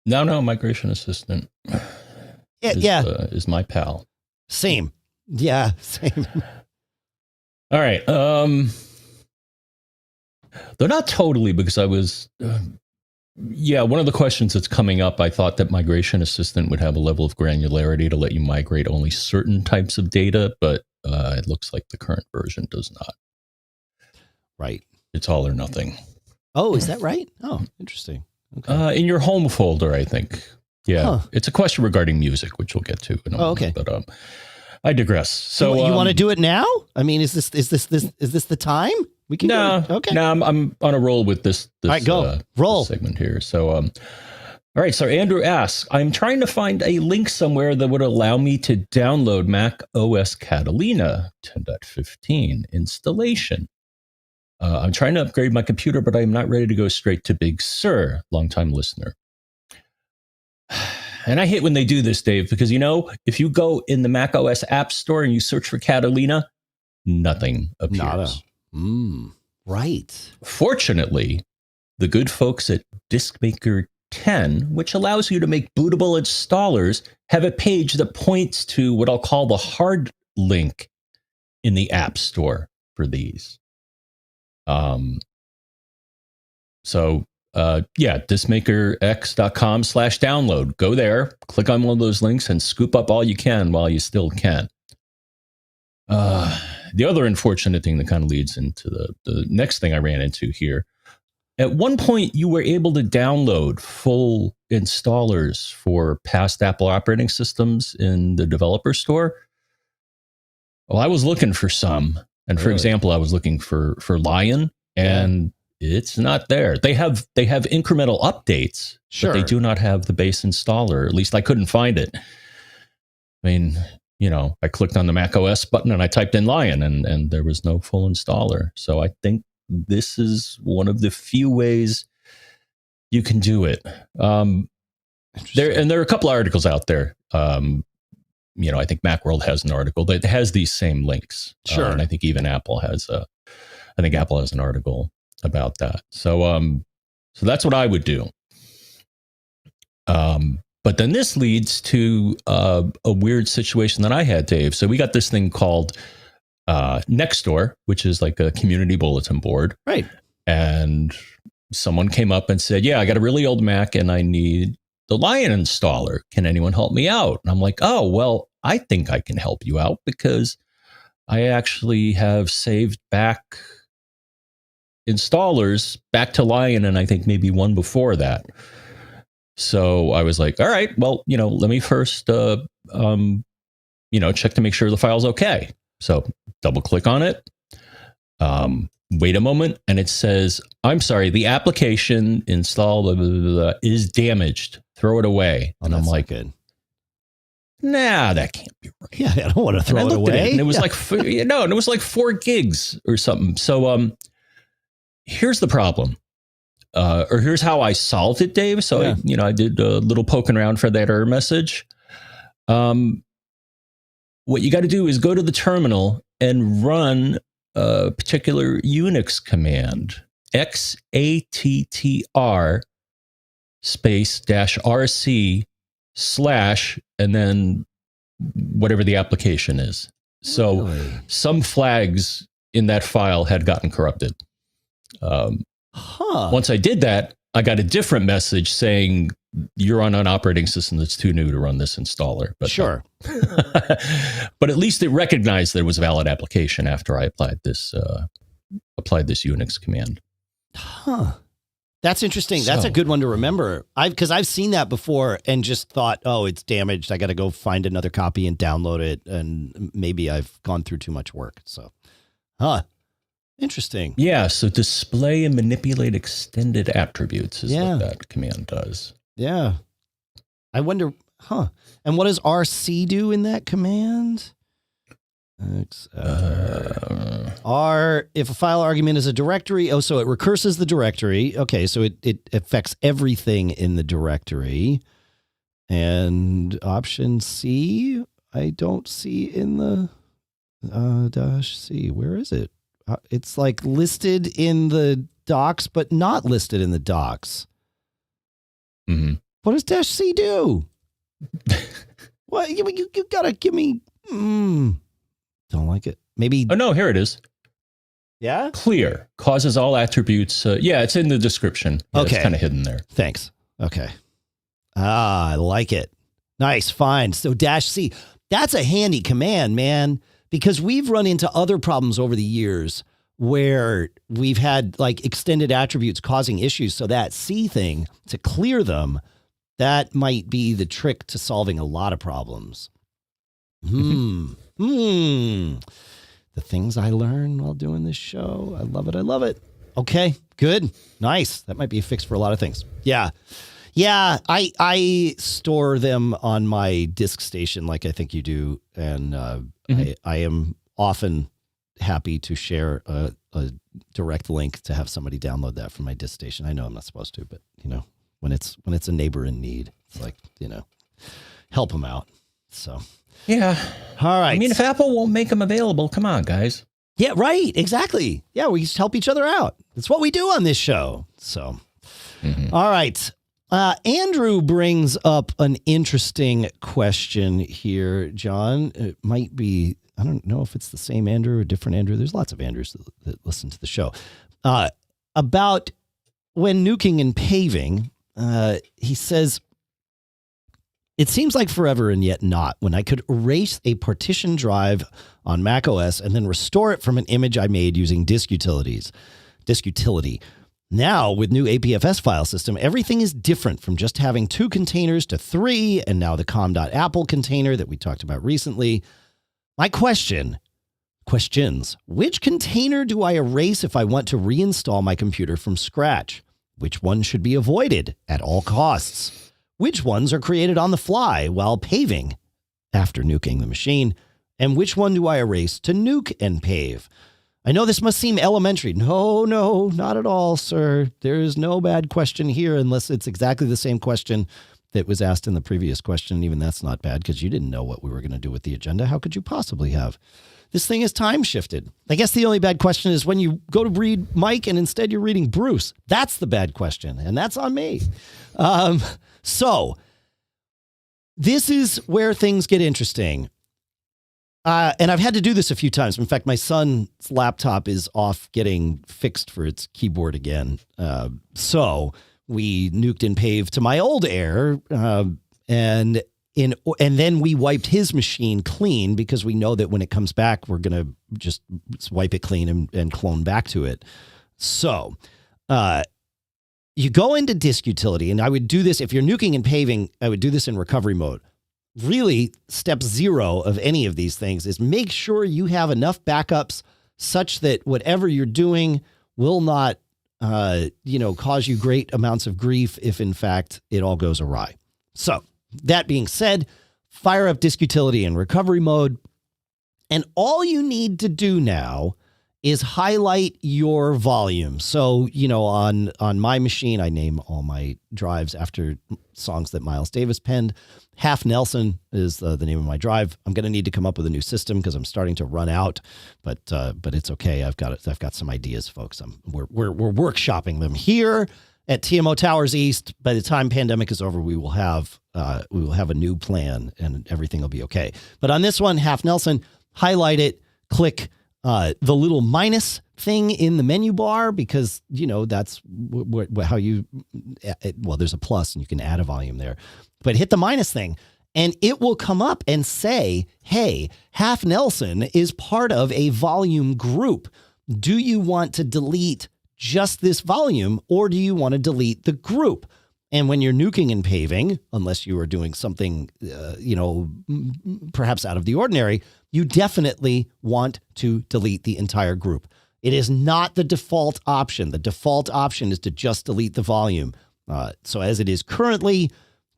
No, Migration Assistant. Is my pal. Same. Yeah, same. All right. They're not totally, because I was, one of the questions that's coming up, I thought that Migration Assistant would have a level of granularity to let you migrate only certain types of data, but it looks like the current version does not. Right. It's all or nothing. Oh, is that right? Oh, interesting. Okay. In your home folder, I think. Yeah. Huh. It's a question regarding music, which we'll get to in a moment. Okay. But I digress. So you want to do it now? I mean, is this the time? We can do it. Okay. No, I'm on a roll with this all right, go. Roll. This segment here. So all right, so Andrew asks, I'm trying to find a link somewhere that would allow me to download macOS Catalina 10.15 installation. I'm trying to upgrade my computer, but I'm not ready to go straight to Big Sur, longtime listener. And I hate when they do this, Dave, because, if you go in the macOS App Store and you search for Catalina, nothing appears. Right. Fortunately, the good folks at DiskMaker 10, which allows you to make bootable installers, have a page that points to what I'll call the hard link in the App Store for these. diskmakerx.com/download. Go there, click on one of those links, and scoop up all you can while you still can. The other unfortunate thing that kind of leads into the next thing I ran into here. At one point, you were able to download full installers for past Apple operating systems in the developer store. Well, I was looking for some. And for example, I was looking for Lion, and it's not there. They have incremental updates, but they do not have the base installer. At least I couldn't find it. I mean, I clicked on the macOS button and I typed in Lion, and there was no full installer. So I think this is one of the few ways you can do it. There are a couple of articles out there. I think Macworld has an article that has these same links. Sure. And I think even Apple has Apple has an article about that. So that's what I would do. But then this leads to a weird situation that I had, Dave. So we got this thing called Nextdoor, which is like a community bulletin board. Right. And someone came up and said, I got a really old Mac and I need the Lion installer. Can anyone help me out? And I'm like, oh, well, I think I can help you out because I actually have saved back installers back to Lion, and I think maybe one before that. So I was like, all right, well, let me first, check to make sure the file's okay. So double click on it. Wait a moment, and it says, I'm sorry, the application install is damaged. Throw it away. And I'm like, good. Nah, that can't be right. Yeah, I don't want to throw it away. And it was like, and it was like 4 gigs or something. So here's the problem. Or here's how I solved it, Dave. So, I did a little poking around for that error message. What you got to do is go to the terminal and run a particular Unix command, XATTR space -RC / and then whatever the application is. So some flags in that file had gotten corrupted. Once I did that, I got a different message saying you're on an operating system that's too new to run this installer. But sure. But at least it recognized there was a valid application after I applied this Unix command. Huh. That's interesting. That's a good one to remember. Because I've seen that before and just thought, oh, it's damaged. I got to go find another copy and download it. And maybe I've gone through too much work. So, interesting. Yeah. So display and manipulate extended attributes is what that command does. Yeah. I wonder, And what does RC do in that command? If a file argument is a directory, so it recurses the directory. Okay, so it affects everything in the directory. And option C, I don't see in the -C. Where is it? It's like listed in the docs, but not listed in the docs. Mm-hmm. What does -C do? What you gotta give me. Don't like it. Maybe. Oh, no, here it is. Yeah? Clear. Causes all attributes. It's in the description. Yeah, okay. It's kind of hidden there. Thanks. Okay. I like it. Nice. Fine. So -C. That's a handy command, man, because we've run into other problems over the years where we've had like extended attributes causing issues. So that C thing, to clear them, that might be the trick to solving a lot of problems. The things I learn while doing this show. I love it. I love it. Okay, good. Nice. That might be a fix for a lot of things. Yeah. Yeah, I store them on my disk station like I think you do. And I am often happy to share a direct link to have somebody download that from my disk station. I know I'm not supposed to, but when it's a neighbor in need, it's like, help them out. So... Yeah. All right. I mean, if Apple won't make them available, come on, guys. Yeah, right. Exactly. Yeah, we just help each other out. That's what we do on this show. So, All right. Andrew brings up an interesting question here, John. It might be, I don't know if it's the same Andrew or a different Andrew. There's lots of Andrews that listen to the show. About when nuking and paving, he says, it seems like forever and yet not when I could erase a partition drive on macOS and then restore it from an image I made using disk utility. Now, with new APFS file system, everything is different from just having 2 containers to 3, and now the com.apple container that we talked about recently. My questions, which container do I erase if I want to reinstall my computer from scratch? Which one should be avoided at all costs? Which ones are created on the fly while paving after nuking the machine? And which one do I erase to nuke and pave? I know this must seem elementary. No, not at all, sir. There is no bad question here unless it's exactly the same question that was asked in the previous question. Even that's not bad because you didn't know what we were going to do with the agenda. How could you possibly have? This thing is time shifted. I guess the only bad question is when you go to read Mike and instead you're reading Bruce. That's the bad question, and that's on me. So this is where things get interesting. And I've had to do this a few times. In fact, my son's laptop is off getting fixed for its keyboard again. So we nuked and paved to my old Air, and then we wiped his machine clean because we know that when it comes back, we're going to just wipe it clean and clone back to it. So you go into disk utility, and I would do this if you're nuking and paving. I would do this in recovery mode. Really, step 0 of any of these things is make sure you have enough backups such that whatever you're doing will not, cause you great amounts of grief if, in fact, it all goes awry. So that being said, fire up disk utility in recovery mode. And all you need to do now is highlight your volume. So, on my machine, I name all my drives after songs that Miles Davis penned. Half Nelson is the name of my drive. I'm going to need to come up with a new system because I'm starting to run out, but it's okay. I've got some ideas, folks. We're workshopping them here, at TMO Towers East. By the time pandemic is over, we will have a new plan and everything will be okay. But on this one, Half Nelson, highlight it, click the little minus thing in the menu bar, because that's how you. Well, there's a plus and you can add a volume there, but hit the minus thing. And it will come up and say, hey, Half Nelson is part of a volume group. Do you want to delete just this volume, or do you want to delete the group? And when you're nuking and paving, unless you are doing something, perhaps out of the ordinary, you definitely want to delete the entire group. It is not the default option. The default option is to just delete the volume. So as it is currently,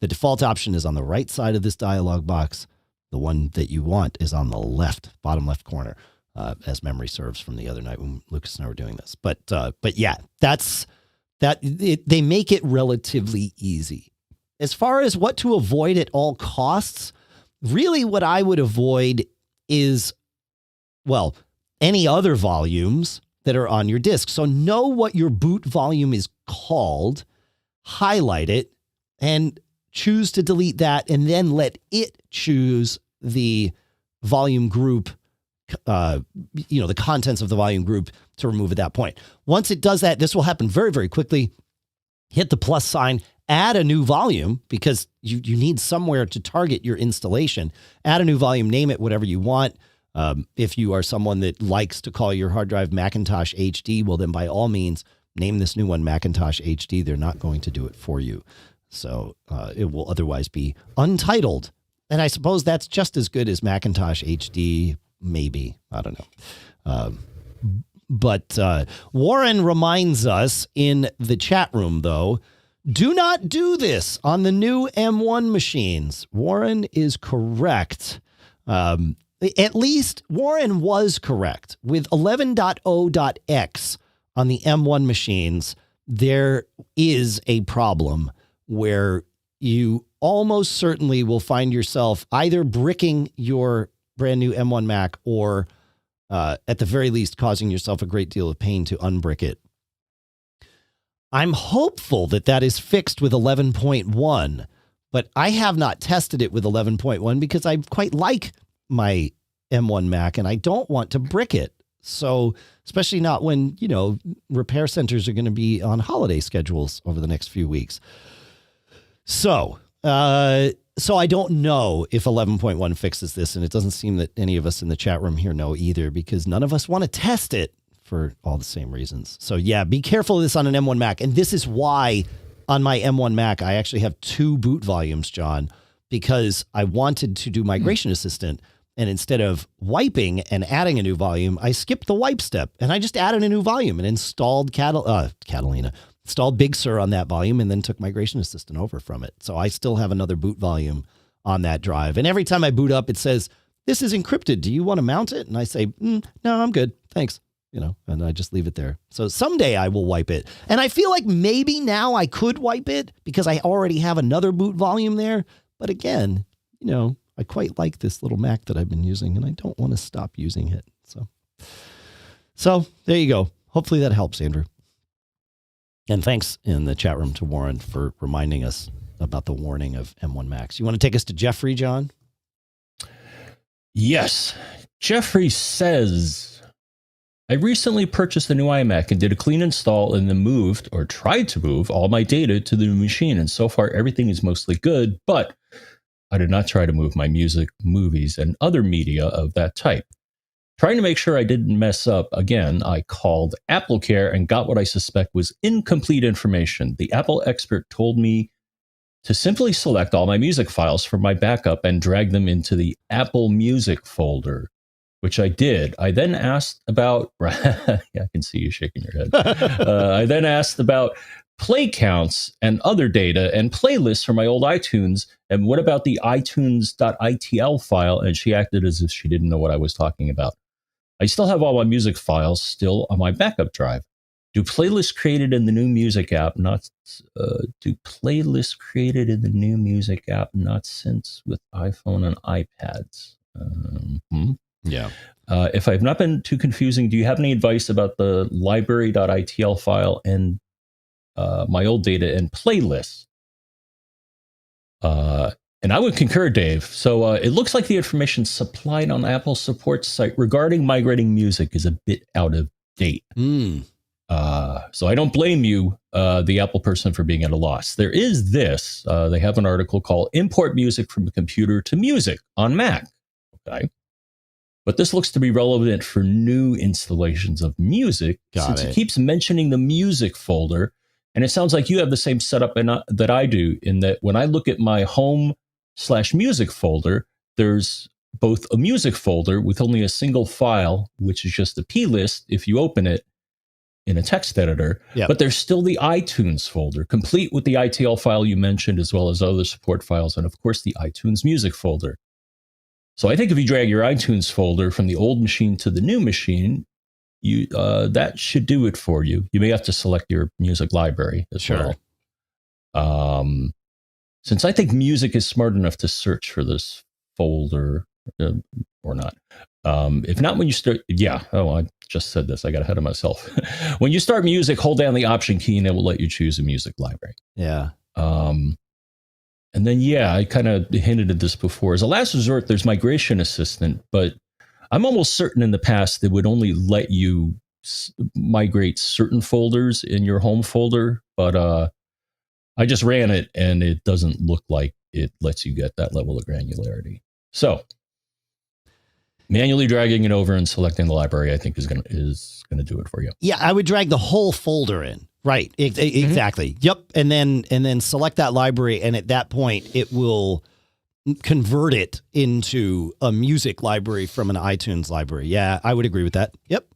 the default option is on the right side of this dialog box. The one that you want is on the left, bottom left corner, as memory serves from the other night when Lucas and I were doing this. But yeah, they make it relatively easy. As far as what to avoid at all costs, really what I would avoid is, well, any other volumes that are on your disk. So know what your boot volume is called, highlight it, and choose to delete that, and then let it choose the volume group, the contents of the volume group to remove at that point. Once it does that, this will happen very, very quickly. Hit the plus sign, add a new volume, because you need somewhere to target your installation. Add a new volume, name it whatever you want. If you are someone that likes to call your hard drive Macintosh HD, well, then by all means, name this new one Macintosh HD. They're not going to do it for you. So it will otherwise be untitled. And I suppose that's just as good as Macintosh HD, maybe. I don't know. But Warren reminds us in the chat room, though, do not do this on the new M1 machines. Warren is correct. At least Warren was correct. With 11.0.x on the M1 machines, there is a problem where you almost certainly will find yourself either bricking your brand new M1 Mac or at the very least causing yourself a great deal of pain to unbrick it. I'm hopeful that that is fixed with 11.1, but I have not tested it with 11.1 because I quite like my M1 Mac and I don't want to brick it. So especially not when, repair centers are going to be on holiday schedules over the next few weeks. So I don't know if 11.1 fixes this, and it doesn't seem that any of us in the chat room here know either, because none of us want to test it for all the same reasons. So yeah, be careful of this on an M1 Mac. And this is why on my M1 Mac, I actually have 2 boot volumes, John, because I wanted to do Migration Assistant. And instead of wiping and adding a new volume, I skipped the wipe step and I just added a new volume and installed Catalina. Installed Big Sur on that volume and then took Migration Assistant over from it. So I still have another boot volume on that drive. And every time I boot up, it says, this is encrypted. Do you want to mount it? And I say, no, I'm good. Thanks. And I just leave it there. So someday I will wipe it. And I feel like maybe now I could wipe it because I already have another boot volume there. But again, I quite like this little Mac that I've been using and I don't want to stop using it. So there you go. Hopefully that helps, Andrew. And thanks in the chat room to Warren for reminding us about the warning of M1 Macs. You want to take us to Jeffrey, John? Yes. Jeffrey says, I recently purchased a new iMac and did a clean install and then moved or tried to move all my data to the new machine. And so far, everything is mostly good, but I did not try to move my music, movies, and other media of that type. Trying to make sure I didn't mess up again, I called AppleCare and got what I suspect was incomplete information. The Apple expert told me to simply select all my music files from my backup and drag them into the Apple Music folder, which I did. I then asked about, yeah, I can see you shaking your head. I then asked about play counts and other data and playlists for my old iTunes. And what about the iTunes.itl file? And she acted as if she didn't know what I was talking about. I still have all my music files still on my backup drive. Do playlists created in the new music app not sync with iPhone and iPads? Yeah. If I've not been too confusing, do you have any advice about the library.itl file and my old data and playlists. And I would concur, Dave. So it looks like the information supplied on Apple's support site regarding migrating music is a bit out of date. So I don't blame you, the Apple person, for being at a loss. There is this. They have an article called Import Music from a Computer to Music on Mac. Okay. But this looks to be relevant for new installations of music, since it keeps mentioning the music folder. And it sounds like you have the same setup that I do, in that when I look at my home/music folder, there's both a music folder with only a single file, which is just a plist if you open it in a text editor. Yep. But there's still the iTunes folder, complete with the ITL file you mentioned, as well as other support files, and of course the iTunes music folder. So I think if you drag your iTunes folder from the old machine to the new machine, you that should do it for you. You may have to select your music library as well. Since I think music is smart enough to search for this folder or not. If not, when you start, I just said this. I got ahead of myself. When you start music, hold down the Option key and it will let you choose a music library. Yeah. And then, I kind of hinted at this before. As a last resort, there's Migration Assistant, but I'm almost certain in the past they would only let you migrate certain folders in your home folder. But I just ran it, and it doesn't look like it lets you get that level of granularity. So manually dragging it over and selecting the library, I think, is gonna do it for you. Yeah, I would drag the whole folder in. Right. Exactly. Mm-hmm. Yep. And then select that library. And at that point, it will convert it into a music library from an iTunes library. Yeah, I would agree with that. Yep.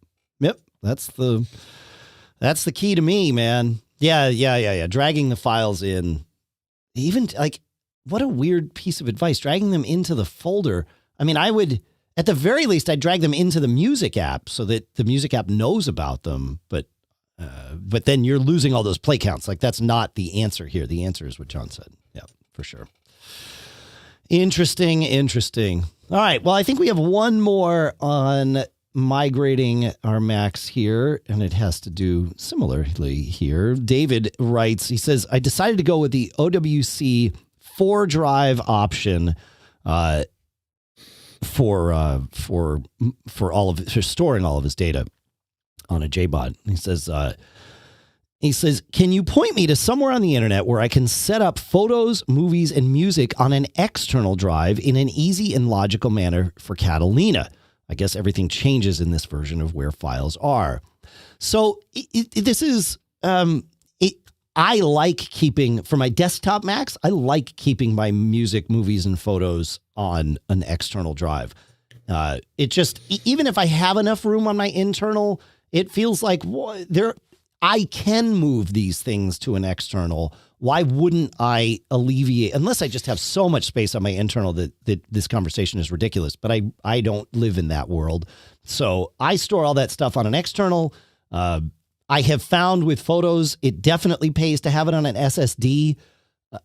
That's the key to me, man. Yeah. Dragging the files in. Even like, what a weird piece of advice. Dragging them into the folder. I mean, I would, at the very least, I'd drag them into the music app so that the music app knows about them. But then you're losing all those play counts. Like, that's not the answer here. The answer is what John said. Yeah, for sure. Interesting. All right. Well, I think we have one more on migrating our Macs here, and it has to do similarly here. David writes, he says, I decided to go with the OWC 4-drive option for storing all of his data on a JBOD. He says, can you point me to somewhere on the internet where I can set up photos, movies, and music on an external drive in an easy and logical manner for Catalina? I guess everything changes in this version of where files are. So this is, I like keeping, for my desktop Macs, I like keeping my music, movies, and photos on an external drive. It just, even if I have enough room on my internal, it feels like I can move these things to an external. Why wouldn't I alleviate, unless I just have so much space on my internal that this conversation is ridiculous, but I don't live in that world. So I store all that stuff on an external. I have found with photos, it definitely pays to have it on an SSD.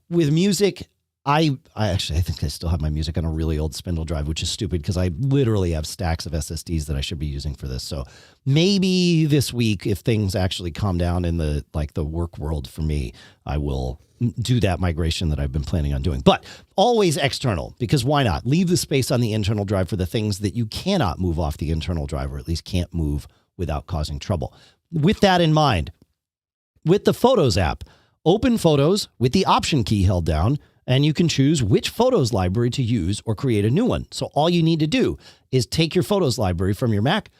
With music, I think I still have my music on a really old spindle drive, which is stupid because I literally have stacks of SSDs that I should be using for this. So maybe this week, if things actually calm down in the work world for me, I will do that migration that I've been planning on doing. But always external, because why not? Leave the space on the internal drive for the things that you cannot move off the internal drive, or at least can't move without causing trouble. With that in mind, with the Photos app, open Photos with the Option key held down, and you can choose which Photos library to use or create a new one. So all you need to do is take your Photos library from your Mac,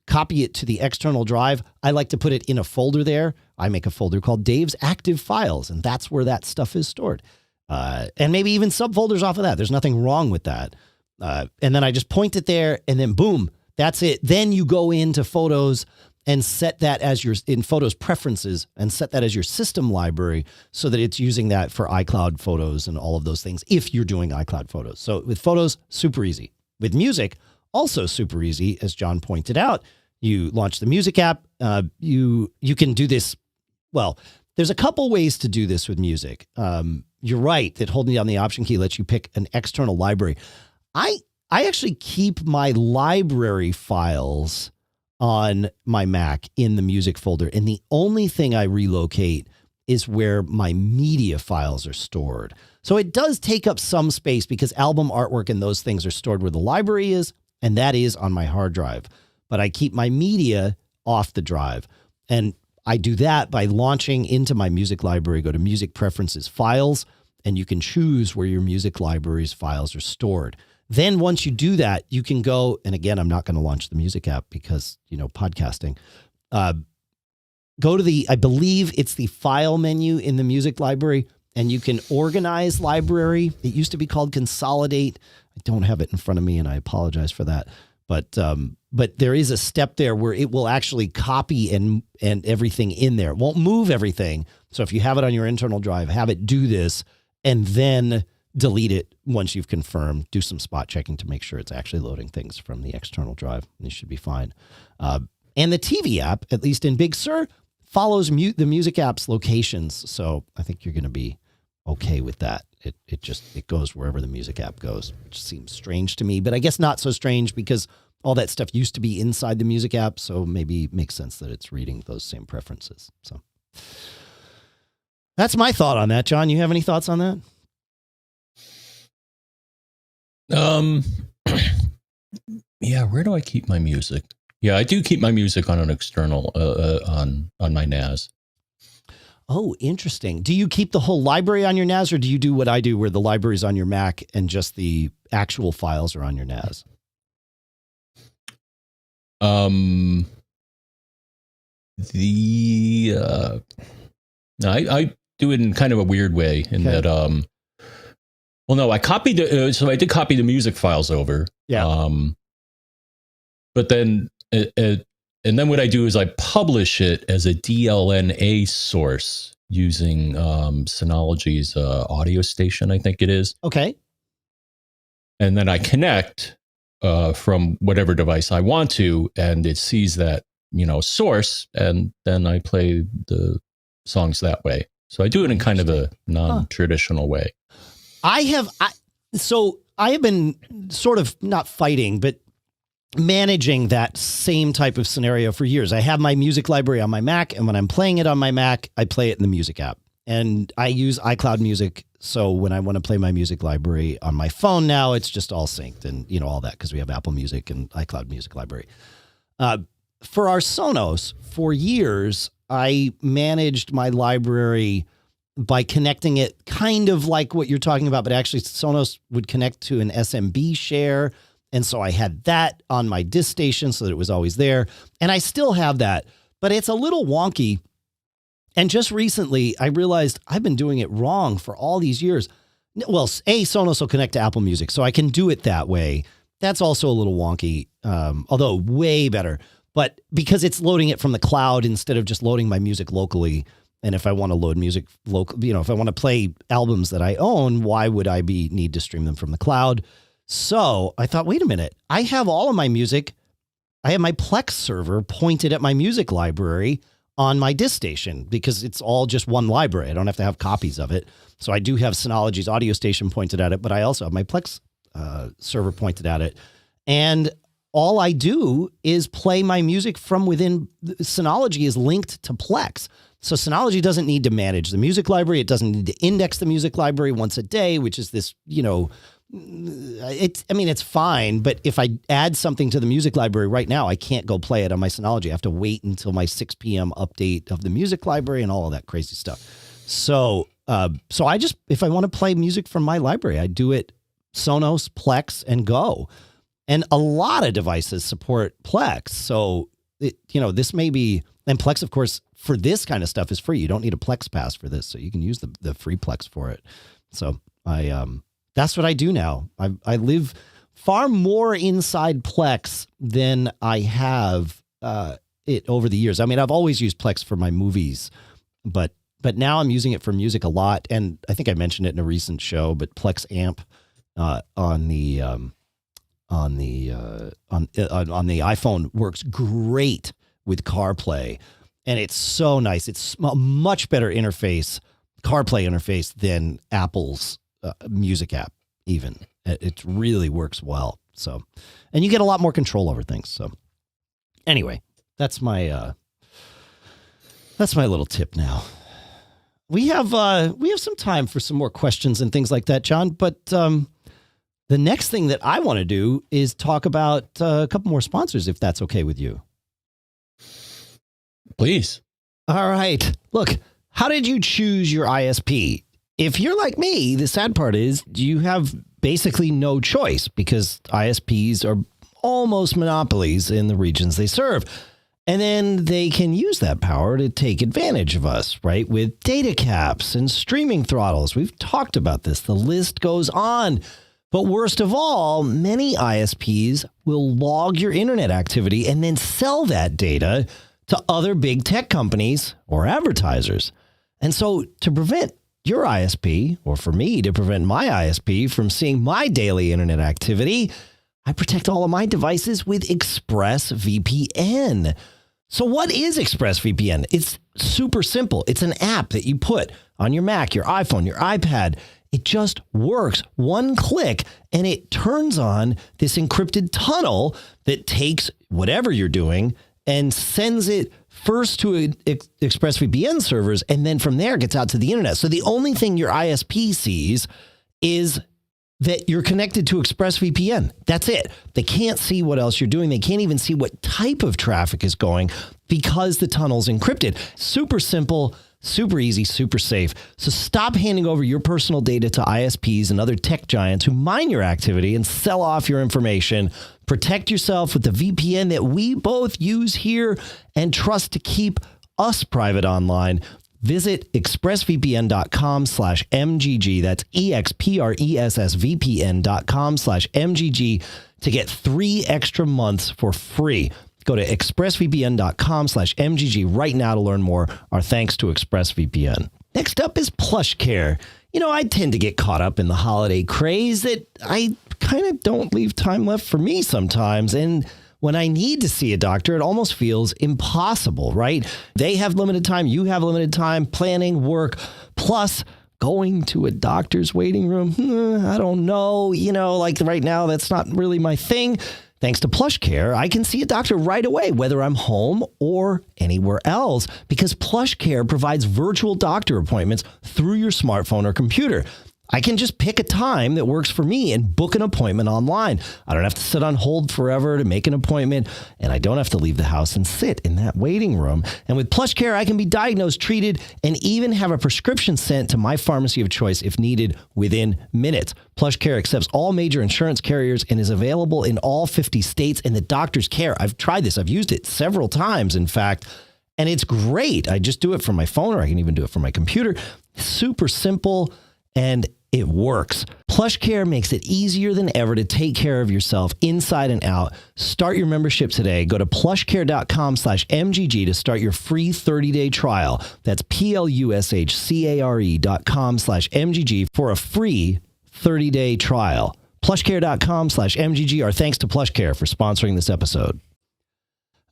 copy it to the external drive. I like to put it in a folder there. I make a folder called Dave's Active Files, and that's where that stuff is stored. And maybe even subfolders off of that. There's nothing wrong with that. And then I just point it there, and then boom, that's it. Then you go into Photos and set that as in Photos Preferences, and set that as your system library so that it's using that for iCloud photos and all of those things if you're doing iCloud photos. So with Photos, super easy. With music, also super easy. As John pointed out, you launch the music app. You can do this. Well, there's a couple ways to do this with music. You're right that holding down the Option key lets you pick an external library. I actually keep my library files on my Mac in the music folder, and the only thing I relocate is where my media files are stored. So it does take up some space because album artwork and those things are stored where the library is, and that is on my hard drive. But I keep my media off the drive. And I do that by launching into my music library, go to Music Preferences Files, and you can choose where your music library's files are stored. Then once you do that, you can go, and again, I'm not going to launch the music app because, podcasting. Go to I believe it's the file menu in the music library, and you can organize library. It used to be called consolidate. I don't have it in front of me, and I apologize for that. But there is a step there where it will actually copy and everything in there. It won't move everything. So if you have it on your internal drive, have it do this and then delete it once you've confirmed. Do some spot checking to make sure it's actually loading things from the external drive. And you should be fine. And the TV app, at least in Big Sur, follows the music app's locations. So I think you're going to be okay with that. It goes wherever the music app goes, which seems strange to me, but I guess not so strange because all that stuff used to be inside the music app. So maybe it makes sense that it's reading those same preferences. So that's my thought on that. John, you have any thoughts on that? Yeah. Where do I keep my music? Yeah, I do keep my music on an external, on my NAS. Oh, interesting. Do you keep the whole library on your NAS, or do you do what I do where the library's on your Mac and just the actual files are on your NAS? I do it in kind of a weird way in that, well, no, I copied so I did copy the music files over. Yeah. But then, and then what I do is I publish it as a DLNA source using Synology's audio station, I think it is. Okay. And then I connect from whatever device I want to, and it sees that, source, and then I play the songs that way. So I do it in kind of a non-traditional way. I have been sort of not fighting, but managing that same type of scenario for years. I have my music library on my Mac, and when I'm playing it on my Mac, I play it in the music app. And I use iCloud Music, so when I want to play my music library on my phone now, it's just all synced and all that because we have Apple Music and iCloud Music Library. For our Sonos, for years, I managed my library by connecting it kind of like what you're talking about, but actually Sonos would connect to an SMB share. And so I had that on my disk station so that it was always there. And I still have that, but it's a little wonky. And just recently, I realized I've been doing it wrong for all these years. Well, Sonos will connect to Apple Music, so I can do it that way. That's also a little wonky, although way better. But because it's loading it from the cloud instead of just loading my music locally. And if I want to load music local, if I want to play albums that I own, why would I need to stream them from the cloud? So I thought, wait a minute, I have all of my music. I have my Plex server pointed at my music library on my disk station because it's all just one library. I don't have to have copies of it. So I do have Synology's audio station pointed at it, but I also have my Plex server pointed at it. And all I do is play my music from within. Synology is linked to Plex. So Synology doesn't need to manage the music library. It doesn't need to index the music library once a day, which is this, it's fine, but if I add something to the music library right now, I can't go play it on my Synology. I have to wait until my 6 p.m. update of the music library and all of that crazy stuff. So I just, if I want to play music from my library, I do it Sonos, Plex, and go. And a lot of devices support Plex. So, this may be, and Plex, of course, for this kind of stuff is free. You don't need a Plex pass for this. So you can use the free Plex for it. So that's what I do now. I live far more inside Plex than I have it over the years. I mean, I've always used Plex for my movies, but now I'm using it for music a lot. And I think I mentioned it in a recent show, but Plex Amp on the iPhone works great with CarPlay, and it's so nice. It's a much better CarPlay interface than Apple's music app. Even it really works well. So, and you get a lot more control over things. So, anyway, that's my little tip now. we have some time for some more questions and things like that, John. But the next thing that I want to do is talk about a couple more sponsors, if that's okay with you. Please. All right. Look, how did you choose your ISP? If you're like me, the sad part is you have basically no choice because ISPs are almost monopolies in the regions they serve. And then they can use that power to take advantage of us, right? With data caps and streaming throttles. We've talked about this. The list goes on. But worst of all, many ISPs will log your internet activity and then sell that data to other big tech companies or advertisers. And so to prevent your ISP, or for me to prevent my ISP from seeing my daily internet activity, I protect all of my devices with ExpressVPN. So what is ExpressVPN? It's super simple. It's an app that you put on your Mac, your iPhone, your iPad. It just works. One click and it turns on this encrypted tunnel that takes whatever you're doing and sends it first to ExpressVPN servers, and then from there gets out to the internet. So the only thing your ISP sees is that you're connected to ExpressVPN. That's it. They can't see what else you're doing. They can't even see what type of traffic is going because the tunnel's encrypted. Super simple, super easy, super safe. So stop handing over your personal data to ISPs and other tech giants who mine your activity and sell off your information. Protect yourself with the VPN that we both use here and trust to keep us private online. Visit expressvpn.com/MGG. That's expressvpn.com/MGG to get 3 extra months for free. Go to expressvpn.com/MGG right now to learn more. Our thanks to ExpressVPN. Next up is PlushCare. You know, I tend to get caught up in the holiday craze that I kind of don't leave time left for me sometimes. And when I need to see a doctor, it almost feels impossible, right? They have limited time. You have limited time, planning, work, plus going to a doctor's waiting room. I don't know. You know, like right now, that's not really my thing. Thanks to PlushCare, I can see a doctor right away, whether I'm home or anywhere else, because PlushCare provides virtual doctor appointments through your smartphone or computer. I can just pick a time that works for me and book an appointment online. I don't have to sit on hold forever to make an appointment, and I don't have to leave the house and sit in that waiting room. And with PlushCare, I can be diagnosed, treated, and even have a prescription sent to my pharmacy of choice if needed within minutes. PlushCare accepts all major insurance carriers and is available in all 50 states, and the doctors care. I've tried this. I've used it several times, in fact, and it's great. I just do it from my phone, or I can even do it from my computer. Super simple, and it works. PlushCare makes it easier than ever to take care of yourself inside and out. Start your membership today. Go to plushcare.com/MGG to start your free 30-day trial. That's plushcare.com/MGG for a free 30-day trial. Plushcare.com/MGG. Our thanks to PlushCare for sponsoring this episode.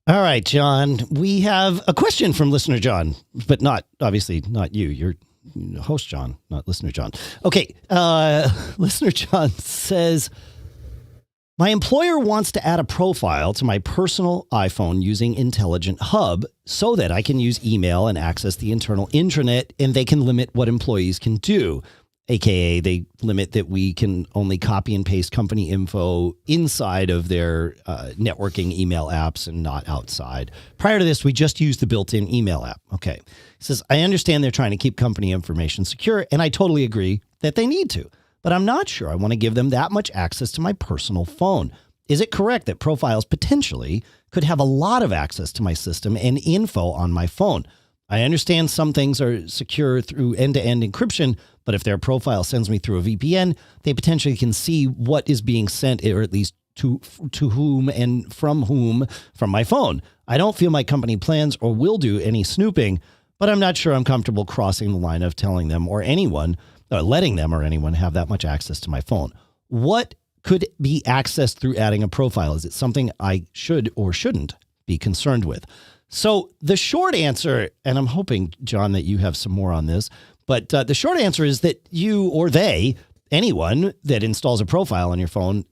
All right, John, we have a question from listener John, but obviously not you. You're host John, not listener John. Okay. Listener John says, my employer wants to add a profile to my personal iPhone using Intelligent Hub so that I can use email and access the internal intranet, and they can limit what employees can do. AKA they limit that we can only copy and paste company info inside of their networking email apps and not outside. Prior to this, we just used the built-in email app. Okay. He says, I understand they're trying to keep company information secure, and I totally agree that they need to, but I'm not sure I want to give them that much access to my personal phone. Is it correct that profiles potentially could have a lot of access to my system and info on my phone? I understand some things are secure through end-to-end encryption, but if their profile sends me through a VPN, they potentially can see what is being sent, or at least to whom and from my phone. I don't feel my company plans or will do any snooping, but I'm not sure I'm comfortable crossing the line of telling them or anyone, or letting them or anyone have that much access to my phone. What could be accessed through adding a profile? Is it something I should or shouldn't be concerned with? So the short answer, and I'm hoping, John, that you have some more on this, but the short answer is that you or anyone that installs a profile on your phone,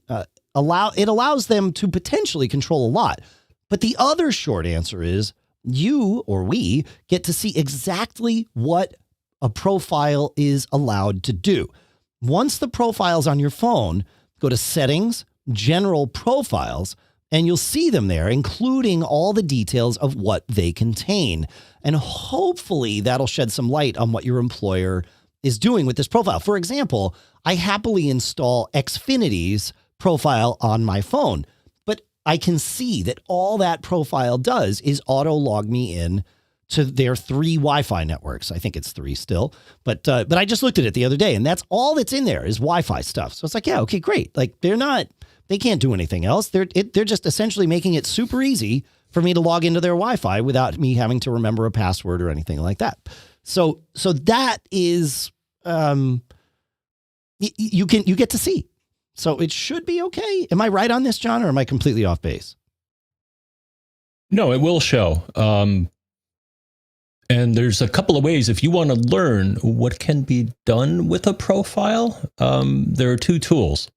allows them to potentially control a lot. But the other short answer is you or we get to see exactly what a profile is allowed to do. Once the profile's on your phone, go to Settings, General Profiles, and you'll see them there, including all the details of what they contain. And hopefully that'll shed some light on what your employer is doing with this profile. For example, I happily install Xfinity's profile on my phone, but I can see that all that profile does is auto log me in to their 3 Wi-Fi networks. I think it's 3 still, but I just looked at it the other day, and that's all that's in there is Wi-Fi stuff. So it's like, yeah, okay, great. Like they can't do anything else. They're just essentially making it super easy for me to log into their Wi-Fi without me having to remember a password or anything like that. So that is, you get to see. So it should be okay. Am I right on this, John, or am I completely off base? No, it will show. And there's a couple of ways if you want to learn what can be done with a profile. There are 2 tools.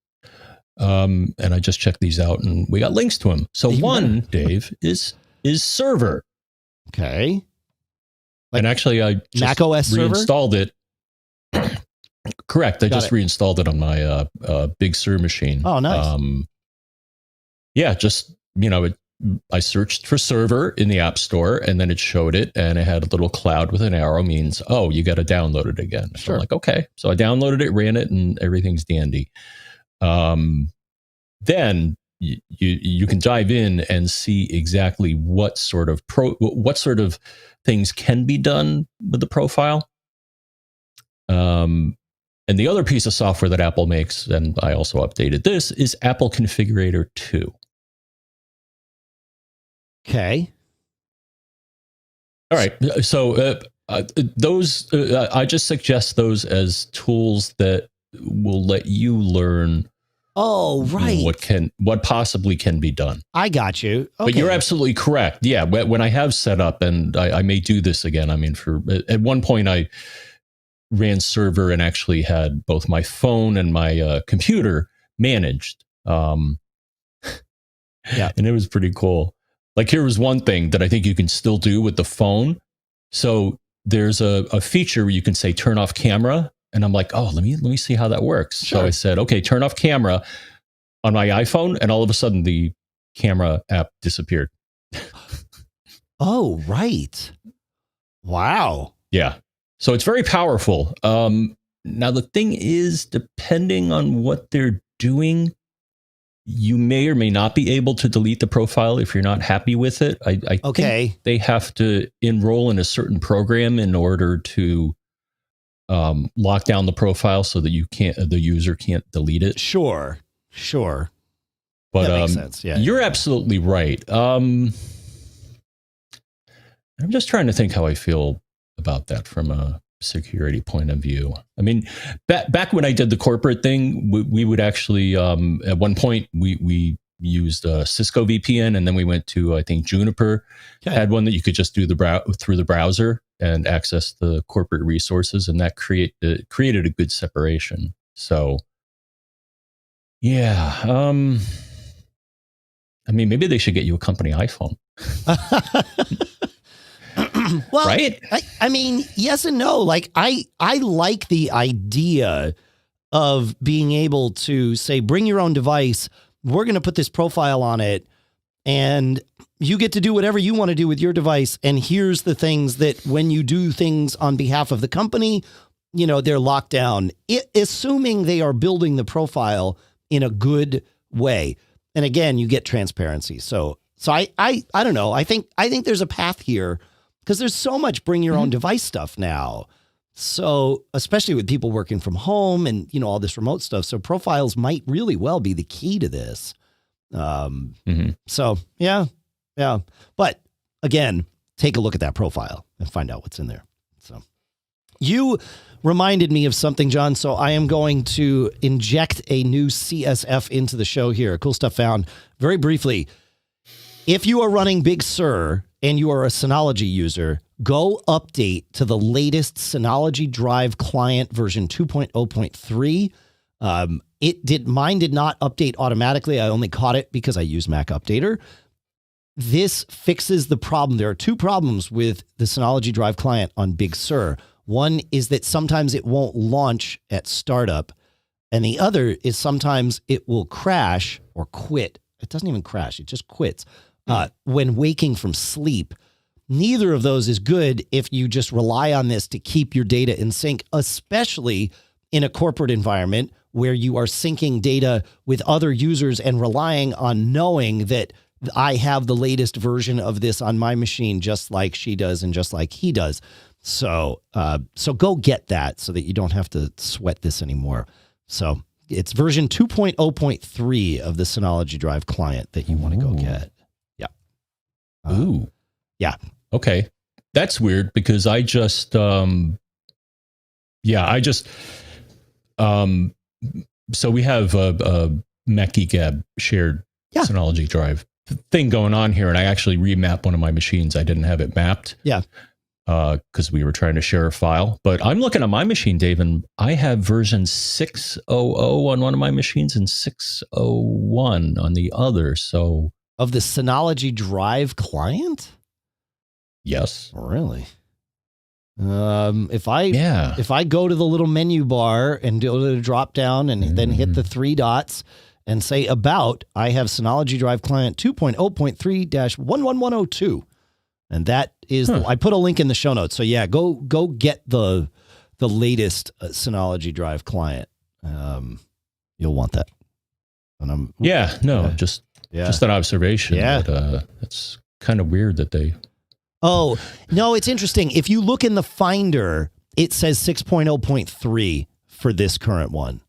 And I just checked these out and we got links to them. So one, Dave, is Server. Okay. And actually I just macOS reinstalled server? It. Correct. I just reinstalled it on my Big Sur machine. Oh, nice. Yeah, just, I searched for Server in the App Store and then it showed it and it had a little cloud with an arrow means, oh, you got to download it again. So I'm like, okay. So I downloaded it, ran it, and everything's dandy. Then you can dive in and see exactly what sort of things can be done with the profile. And the other piece of software that Apple makes, and I also updated this, is Apple Configurator 2. Okay. All right. So those, I just suggest those as tools that will let you learn. Oh, right. What possibly can be done. I got you. Okay. But you're absolutely correct. Yeah. When I have set up, and I may do this again. I mean, at one point I ran Server and actually had both my phone and my computer managed. Yeah. And it was pretty cool. Like, here was one thing that I think you can still do with the phone. So there's a feature where you can say turn off camera. And I'm like, oh, let me see how that works. Sure. So I said, okay, turn off camera on my iPhone. And all of a sudden the camera app disappeared. Oh, right. Wow. Yeah. So it's very powerful. Now, the thing is, depending on what they're doing, you may or may not be able to delete the profile if you're not happy with it. I think they have to enroll in a certain program in order to lock down the profile so that the user can't delete it. Sure. But that makes sense. Yeah, you're absolutely right. I'm just trying to think how I feel about that from a security point of view. I mean, back when I did the corporate thing, we would actually, at one point we used Cisco VPN, and then we went to, I think, Juniper had one that you could just do through the browser and access the corporate resources, and that created a good separation. So, yeah, I mean, maybe they should get you a company iPhone. Well, right? I mean, yes and no. Like, I like the idea of being able to say, bring your own device. We're going to put this profile on it, and you get to do whatever you want to do with your device. And here's the things that when you do things on behalf of the company, they're locked down, assuming they are building the profile in a good way. And again, you get transparency. So I don't know. I think there's a path here, because there's so much bring your own device stuff now. So especially with people working from home and, all this remote stuff. So profiles might really well be the key to this. So yeah. But again, take a look at that profile and find out what's in there. So you reminded me of something, John. So I am going to inject a new CSF into the show here. Cool stuff found. Very briefly, if you are running Big Sur and you are a Synology user, go update to the latest Synology Drive Client version 2.0.3. Mine did not update automatically. I only caught it because I use Mac Updater. This fixes the problem. There are 2 problems with the Synology Drive Client on Big Sur. One is that sometimes it won't launch at startup, and the other is sometimes it will crash or quit. It doesn't even crash. It just quits when waking from sleep. Neither of those is good if you just rely on this to keep your data in sync, especially in a corporate environment where you are syncing data with other users and relying on knowing that I have the latest version of this on my machine, just like she does and just like he does. So go get that so that you don't have to sweat this anymore. So it's version 2.0.3 of the Synology Drive client that you want to go get. Yeah. Ooh. Yeah. Okay. That's weird because I just, so we have a Geek Gab shared Synology Drive thing going on here, and I actually remapped one of my machines. I didn't have it mapped. Yeah. Because we were trying to share a file. But I'm looking at my machine, Dave, and I have version 6.0.0 on one of my machines and 6.0.1 on the other. So of the Synology Drive client? Yes. Really? If I go to the little menu bar and do a drop down and then hit the three dots and say about, I have Synology Drive Client 2.0.3-11102. And that is, I put a link in the show notes. So yeah, go get the latest Synology Drive client. You'll want that. And just an observation. Yeah. But, it's kind of weird that they. Oh, no, it's interesting. If you look in the Finder, it says 6.0.3 for this current one.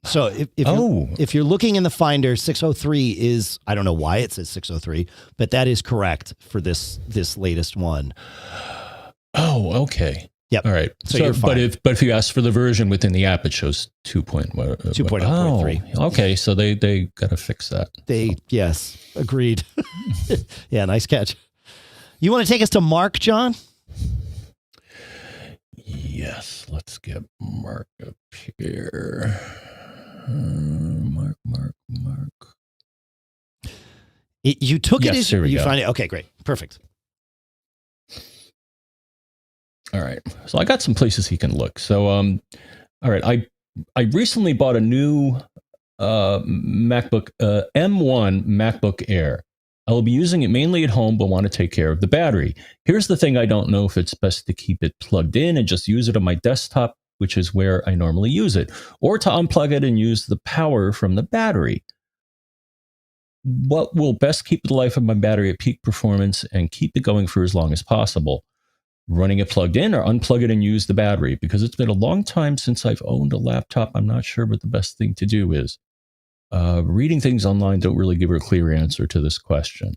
So if you're looking in the Finder, 603 is, I don't know why it says 603, but that is correct for this latest one. Oh, okay. Yep. All right. So you're fine. But if you ask for the version within the app, it shows 2.0.3. Okay. So they got to fix that. Yes, agreed. Yeah. Nice catch. You want to take us to Mark, John? Yes. Let's get Mark up here. Mark. You took it as you find it. Okay, great. Perfect. All right. So I got some places he can look. So, all right. I recently bought a new MacBook, M1 MacBook Air. I will be using it mainly at home, but want to take care of the battery. Here's the thing. I don't know if it's best to keep it plugged in and just use it on my desktop, which is where I normally use it, or to unplug it and use the power from the battery. What will best keep the life of my battery at peak performance and keep it going for as long as possible? Running it plugged in or unplug it and use the battery? Because it's been a long time since I've owned a laptop. I'm not sure what the best thing to do is. Reading things online don't really give a clear answer to this question.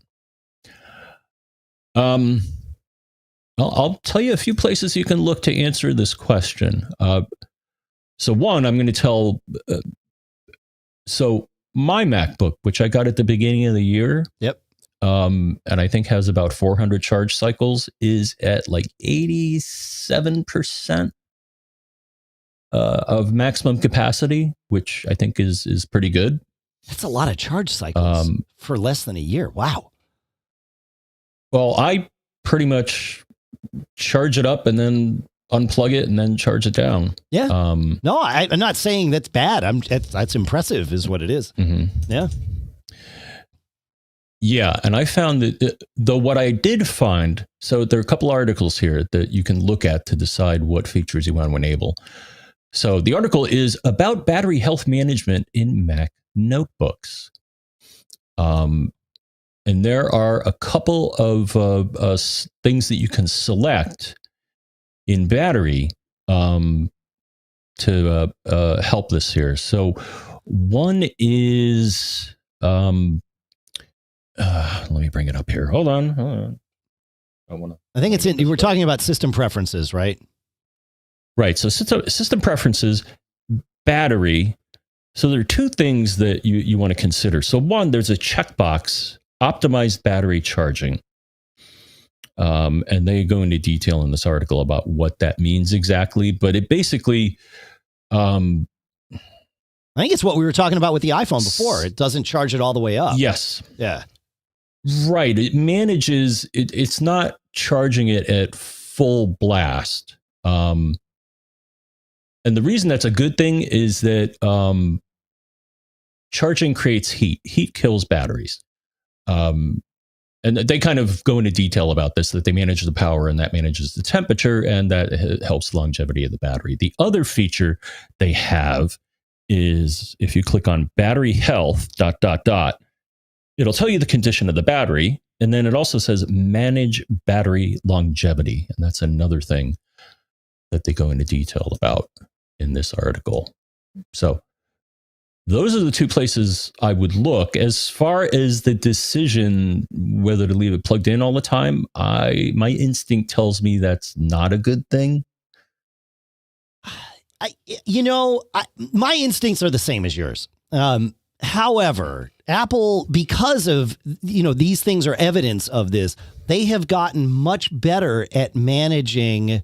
I'll tell you a few places you can look to answer this question. So one, I'm going to tell, so my MacBook, which I got at the beginning of the year. Yep. And I think has about 400 charge cycles, is at like 87% of maximum capacity, which I think is pretty good. That's a lot of charge cycles for less than a year. Wow. Well, I pretty much charge it up and then unplug it and then charge it down. Yeah. No, I'm not saying that's bad. That's impressive is what it is. Mm-hmm. Yeah. Yeah. And I found that what I did find, so there are a couple articles here that you can look at to decide what features you want to enable. So the article is about battery health management in Mac notebooks. And there are a couple of things that you can select in battery to help this here. So one is, let me bring it up here. Hold on. I think it's we're talking about system preferences, right? Right. So system preferences, battery. So there are two things that you want to consider. So one, there's a checkbox, optimized battery charging. And they go into detail in this article about what that means exactly. But it basically, I think it's what we were talking about with the iPhone before. It doesn't charge it all the way up. Yes. Yeah. Right. It manages, it's not charging it at full blast. And the reason that's a good thing is that charging creates heat. Heat kills batteries. And they kind of go into detail about this, that they manage the power and that manages the temperature, and that helps the longevity of the battery. The other feature they have is if you click on battery health, ... it'll tell you the condition of the battery. And then it also says manage battery longevity. And that's another thing that they go into detail about in this article. So those are the two places I would look. As far as the decision whether to leave it plugged in all the time, my instinct tells me that's not a good thing. My instincts are the same as yours. However, Apple, because of, these things are evidence of this, they have gotten much better at managing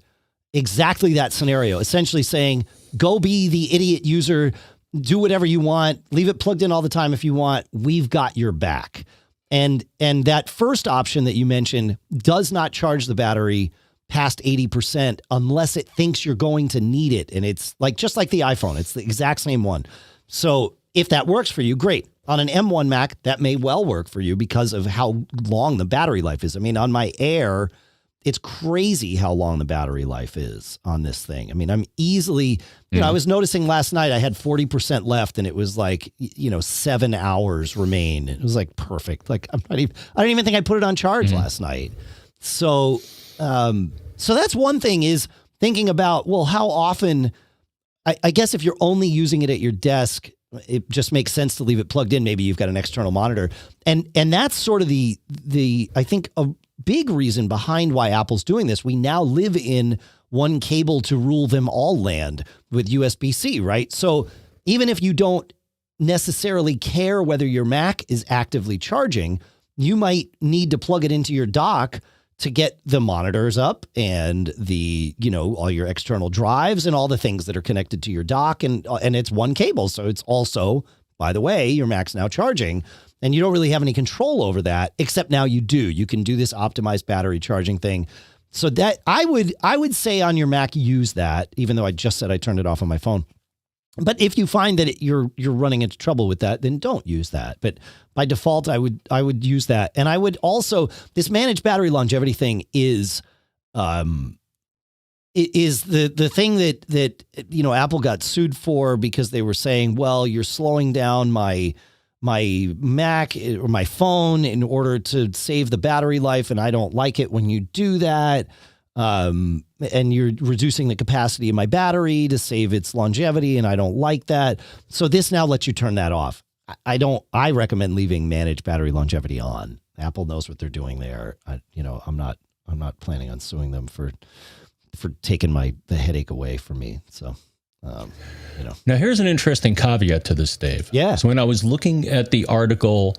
exactly that scenario, essentially saying, go be the idiot user, do whatever you want, leave it plugged in all the time if you want, we've got your back. And that first option that you mentioned does not charge the battery past 80% unless it thinks you're going to need it. And it's just like the iPhone, it's the exact same one. So if that works for you, great. On an M1 Mac, that may well work for you because of how long the battery life is. I mean, on my Air, it's crazy how long the battery life is on this thing. I mean, I'm easily, I was noticing last night I had 40% left and it was 7 hours remain. It was perfect. I don't even think I put it on charge last night. So that's one thing, is thinking about, well, how often, I guess if you're only using it at your desk, it just makes sense to leave it plugged in. Maybe you've got an external monitor. And that's sort of the I think a big reason behind why Apple's doing this. We now live in one cable to rule them all land with USB-C, right? So even if you don't necessarily care whether your Mac is actively charging, you might need to plug it into your dock to get the monitors up and the, all your external drives and all the things that are connected to your dock, and it's one cable. So it's also, by the way, your Mac's now charging, and you don't really have any control over that, except now you do. You can do this optimized battery charging thing. So that I would say on your Mac, use that, even though I just said I turned it off on my phone. But if you find that you're running into trouble with that, then don't use that. But by default, I would use that. And I would also, this managed battery longevity thing is the thing that Apple got sued for, because they were saying, well, you're slowing down my Mac or my phone in order to save the battery life, and I don't like it when you do that. And you're reducing the capacity of my battery to save its longevity, and I don't like that. So this now lets you turn that off. I recommend leaving managed battery longevity on. Apple knows what they're doing there. I'm not planning on suing them for taking the headache away from me. So, Now here's an interesting caveat to this, Dave. Yeah. So when I was looking at the article,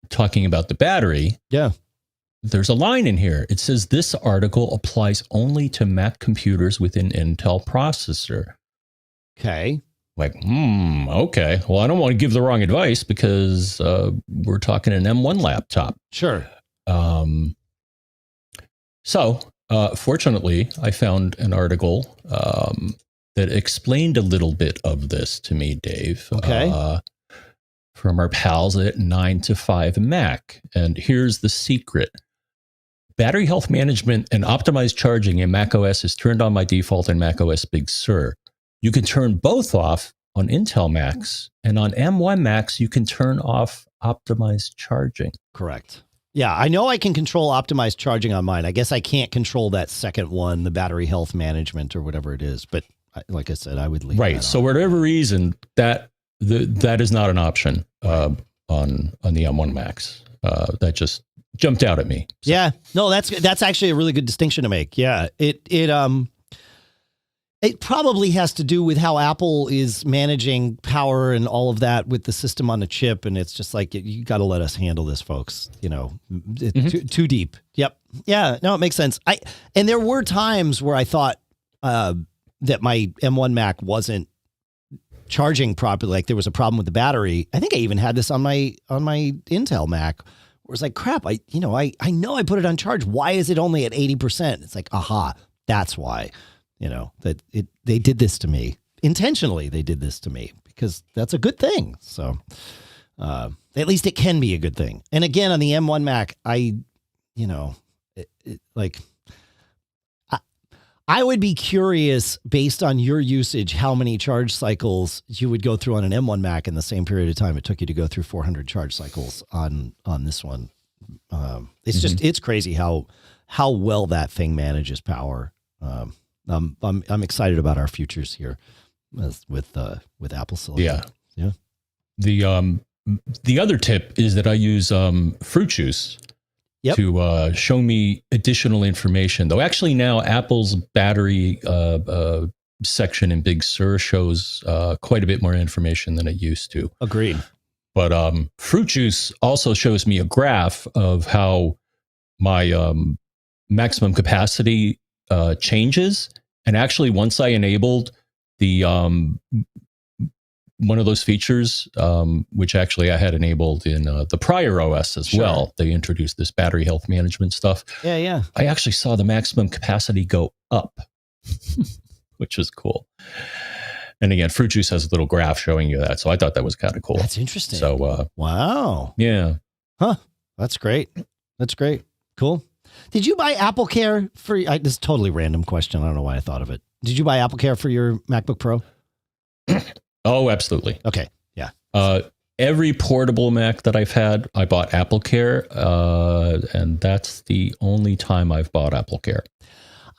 talking about the battery. Yeah. There's a line in here. It says this article applies only to Mac computers with an Intel processor. Okay. Okay. Well, I don't want to give the wrong advice because we're talking an M1 laptop. Sure. So fortunately, I found an article that explained a little bit of this to me, Dave. Okay. From our pals at 9to5Mac. And here's the secret. Battery health management and optimized charging in macOS is turned on by default in macOS Big Sur. You can turn both off on Intel Macs, and on M1 Macs, you can turn off optimized charging. Correct. Yeah, I know I can control optimized charging on mine. I guess I can't control that second one, the battery health management or whatever it is. But like I said, I would leave right. that So on. whatever reason, that is not an option on the M1 Macs. That just jumped out at me. So. Yeah, no, that's actually a really good distinction to make. Yeah, it probably has to do with how Apple is managing power and all of that with the system on the chip, and it's just you got to let us handle this, folks. Too deep. Yep. Yeah. No, it makes sense. And there were times where I thought that my M1 Mac wasn't charging properly. Like there was a problem with the battery. I think I even had this on my Intel Mac. Where it's like, crap, I know I put it on charge. Why is it only at 80%? It's like, aha, that's why, they did this to me. Intentionally, they did this to me because that's a good thing. So at least it can be a good thing. And again, on the M1 Mac, I would be curious, based on your usage, how many charge cycles you would go through on an M1 Mac in the same period of time it took you to go through 400 charge cycles on this one. It's crazy how well that thing manages power. I'm excited about our futures here with Apple Silicon. Yeah. The other tip is that I use fruit juice. Yep. To show me additional information. Though actually now Apple's battery section in Big Sur shows quite a bit more information than it used to. Agreed. But Fruit Juice also shows me a graph of how my maximum capacity changes. And actually, once I enabled the one of those features, which actually I had enabled in the prior OS as well. They introduced this battery health management stuff. Yeah. I actually saw the maximum capacity go up, which was cool. And again, Fruit Juice has a little graph showing you that. So I thought that was kind of cool. That's interesting. So, wow. Yeah. Huh. That's great. Cool. Did you buy AppleCare for, this is a totally random question. I don't know why I thought of it. Did you buy AppleCare for your MacBook Pro? Oh, absolutely. Okay. Yeah. Every portable Mac that I've had, I bought AppleCare, and that's the only time I've bought AppleCare.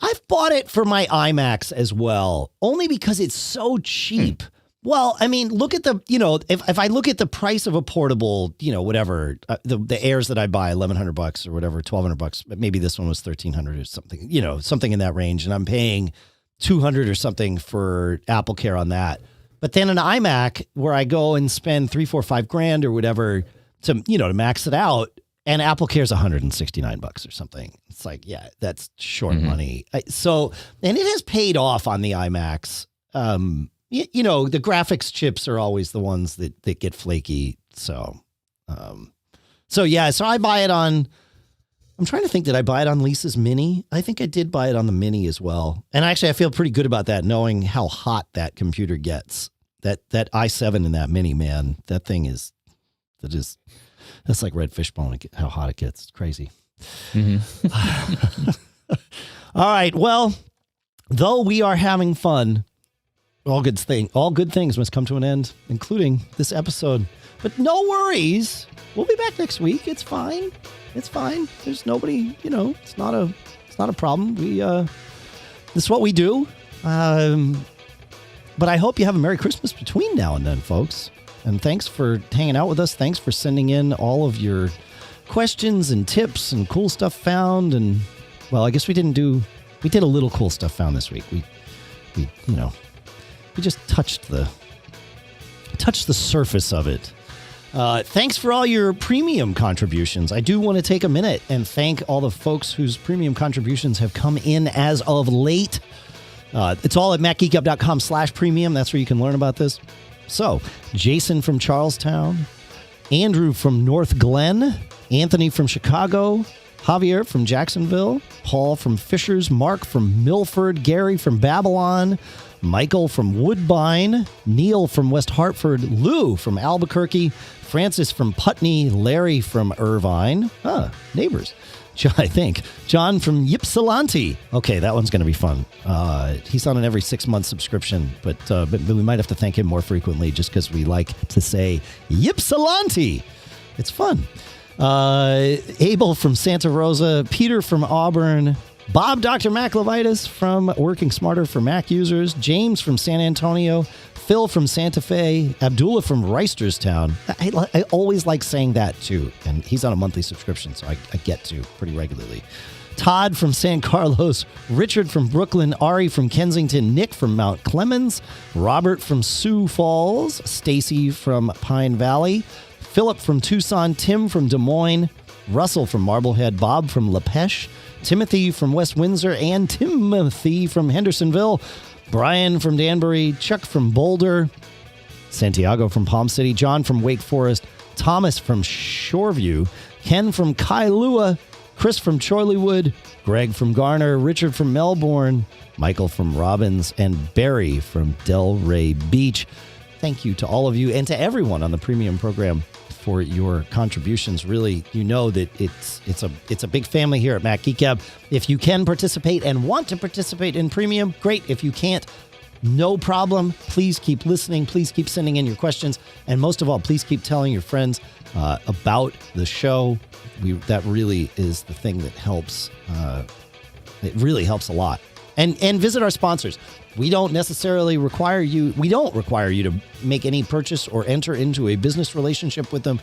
I've bought it for my iMacs as well, only because it's so cheap. Well, I mean, look at the, if I look at the price of a portable, whatever, the Airs that I buy, $1,100 or whatever, $1,200, but maybe this one was $1,300 or something, something in that range. And I'm paying $200 or something for AppleCare on that. But then an iMac where I go and spend $3, $4, $5 or whatever to max it out, and AppleCare is $169 or something. It's like, yeah, that's short money. And it has paid off on the iMacs. The graphics chips are always the ones that get flaky. So I buy it on, I'm trying to think, did I buy it on Lisa's Mini? I think I did buy it on the Mini as well. And actually, I feel pretty good about that, knowing how hot that computer gets. That i7 in that Mini, man, that's like red fishbone, how hot it gets. It's crazy. All right. Well, though we are having fun, all good things must come to an end, including this episode. But no worries. We'll be back next week. It's fine. There's nobody, it's not a problem. This is what we do. But I hope you have a Merry Christmas between now and then, folks. And thanks for hanging out with us. Thanks for sending in all of your questions and tips and cool stuff found. And, well, I guess we did a little cool stuff found this week. We just touched the surface of it. Thanks for all your premium contributions. I do want to take a minute and thank all the folks whose premium contributions have come in as of late. It's all at macgeekgab.com/premium. That's where you can learn about this. So, Jason from Charlestown, Andrew from North Glen, Anthony from Chicago, Javier from Jacksonville, Paul from Fishers, Mark from Milford, Gary from Babylon, Michael from Woodbine, Neil from West Hartford, Lou from Albuquerque, Francis from Putney, Larry from Irvine, neighbors, I think, John from Ypsilanti. Okay, that one's going to be fun. He's on an every 6-month subscription, but we might have to thank him more frequently just because we like to say Ypsilanti. It's fun. Abel from Santa Rosa, Peter from Auburn, Bob Dr. MacLevitis from Working Smarter for Mac Users, James from San Antonio, Phil from Santa Fe, Abdullah from Reisterstown. I always like saying that too, and he's on a monthly subscription, so I get to pretty regularly. Todd from San Carlos, Richard from Brooklyn, Ari from Kensington, Nick from Mount Clemens, Robert from Sioux Falls, Stacy from Pine Valley, Philip from Tucson, Tim from Des Moines, Russell from Marblehead, Bob from LaPeche, Timothy from West Windsor, and Timothy from Hendersonville, Brian from Danbury, Chuck from Boulder, Santiago from Palm City, John from Wake Forest, Thomas from Shoreview, Ken from Kailua, Chris from Chorleywood, Greg from Garner, Richard from Melbourne, Michael from Robbins, and Barry from Delray Beach. Thank you to all of you and to everyone on the premium program for your contributions. Really, you know that it's a big family here at Mac Geek Gab. If you can participate and want to participate in premium, great. If you can't, no problem. Please keep listening. Please keep sending in your questions. And most of all, please keep telling your friends about the show. That really is the thing that helps. It really helps a lot. And visit our sponsors. We don't require you to make any purchase or enter into a business relationship with them.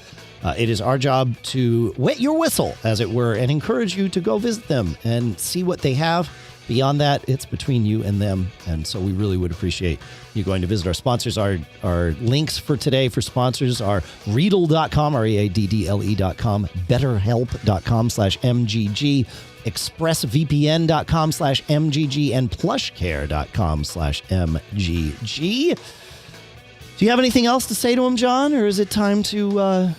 It is our job to wet your whistle, as it were, and encourage you to go visit them and see what they have. Beyond that, it's between you and them. And so we really would appreciate you going to visit our sponsors. Our links for today for sponsors are Readdle.com, Readdle.com, BetterHelp.com/MGG, ExpressVPN.com/MGG, and PlushCare.com/MGG. Do you have anything else to say to him, John? Or is it time to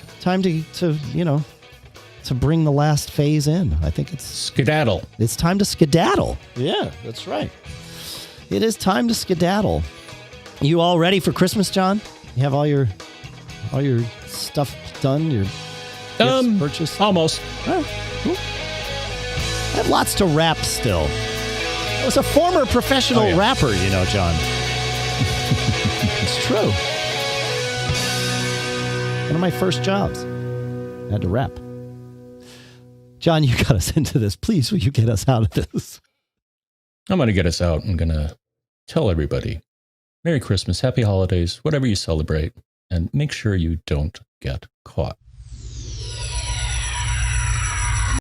bring the last phase in? I think it's skedaddle. It's time to skedaddle. Yeah, that's right. It is time to skedaddle. You all ready for Christmas, John? You have all your stuff done? Your gifts purchased? Almost. All right, cool. I have lots to wrap still. I was a former professional rapper, John. It's true. One of my first jobs. I had to rap. John, you got us into this. Please, will you get us out of this? I'm going to get us out. I'm going to tell everybody, Merry Christmas, Happy Holidays, whatever you celebrate, and make sure you don't get caught.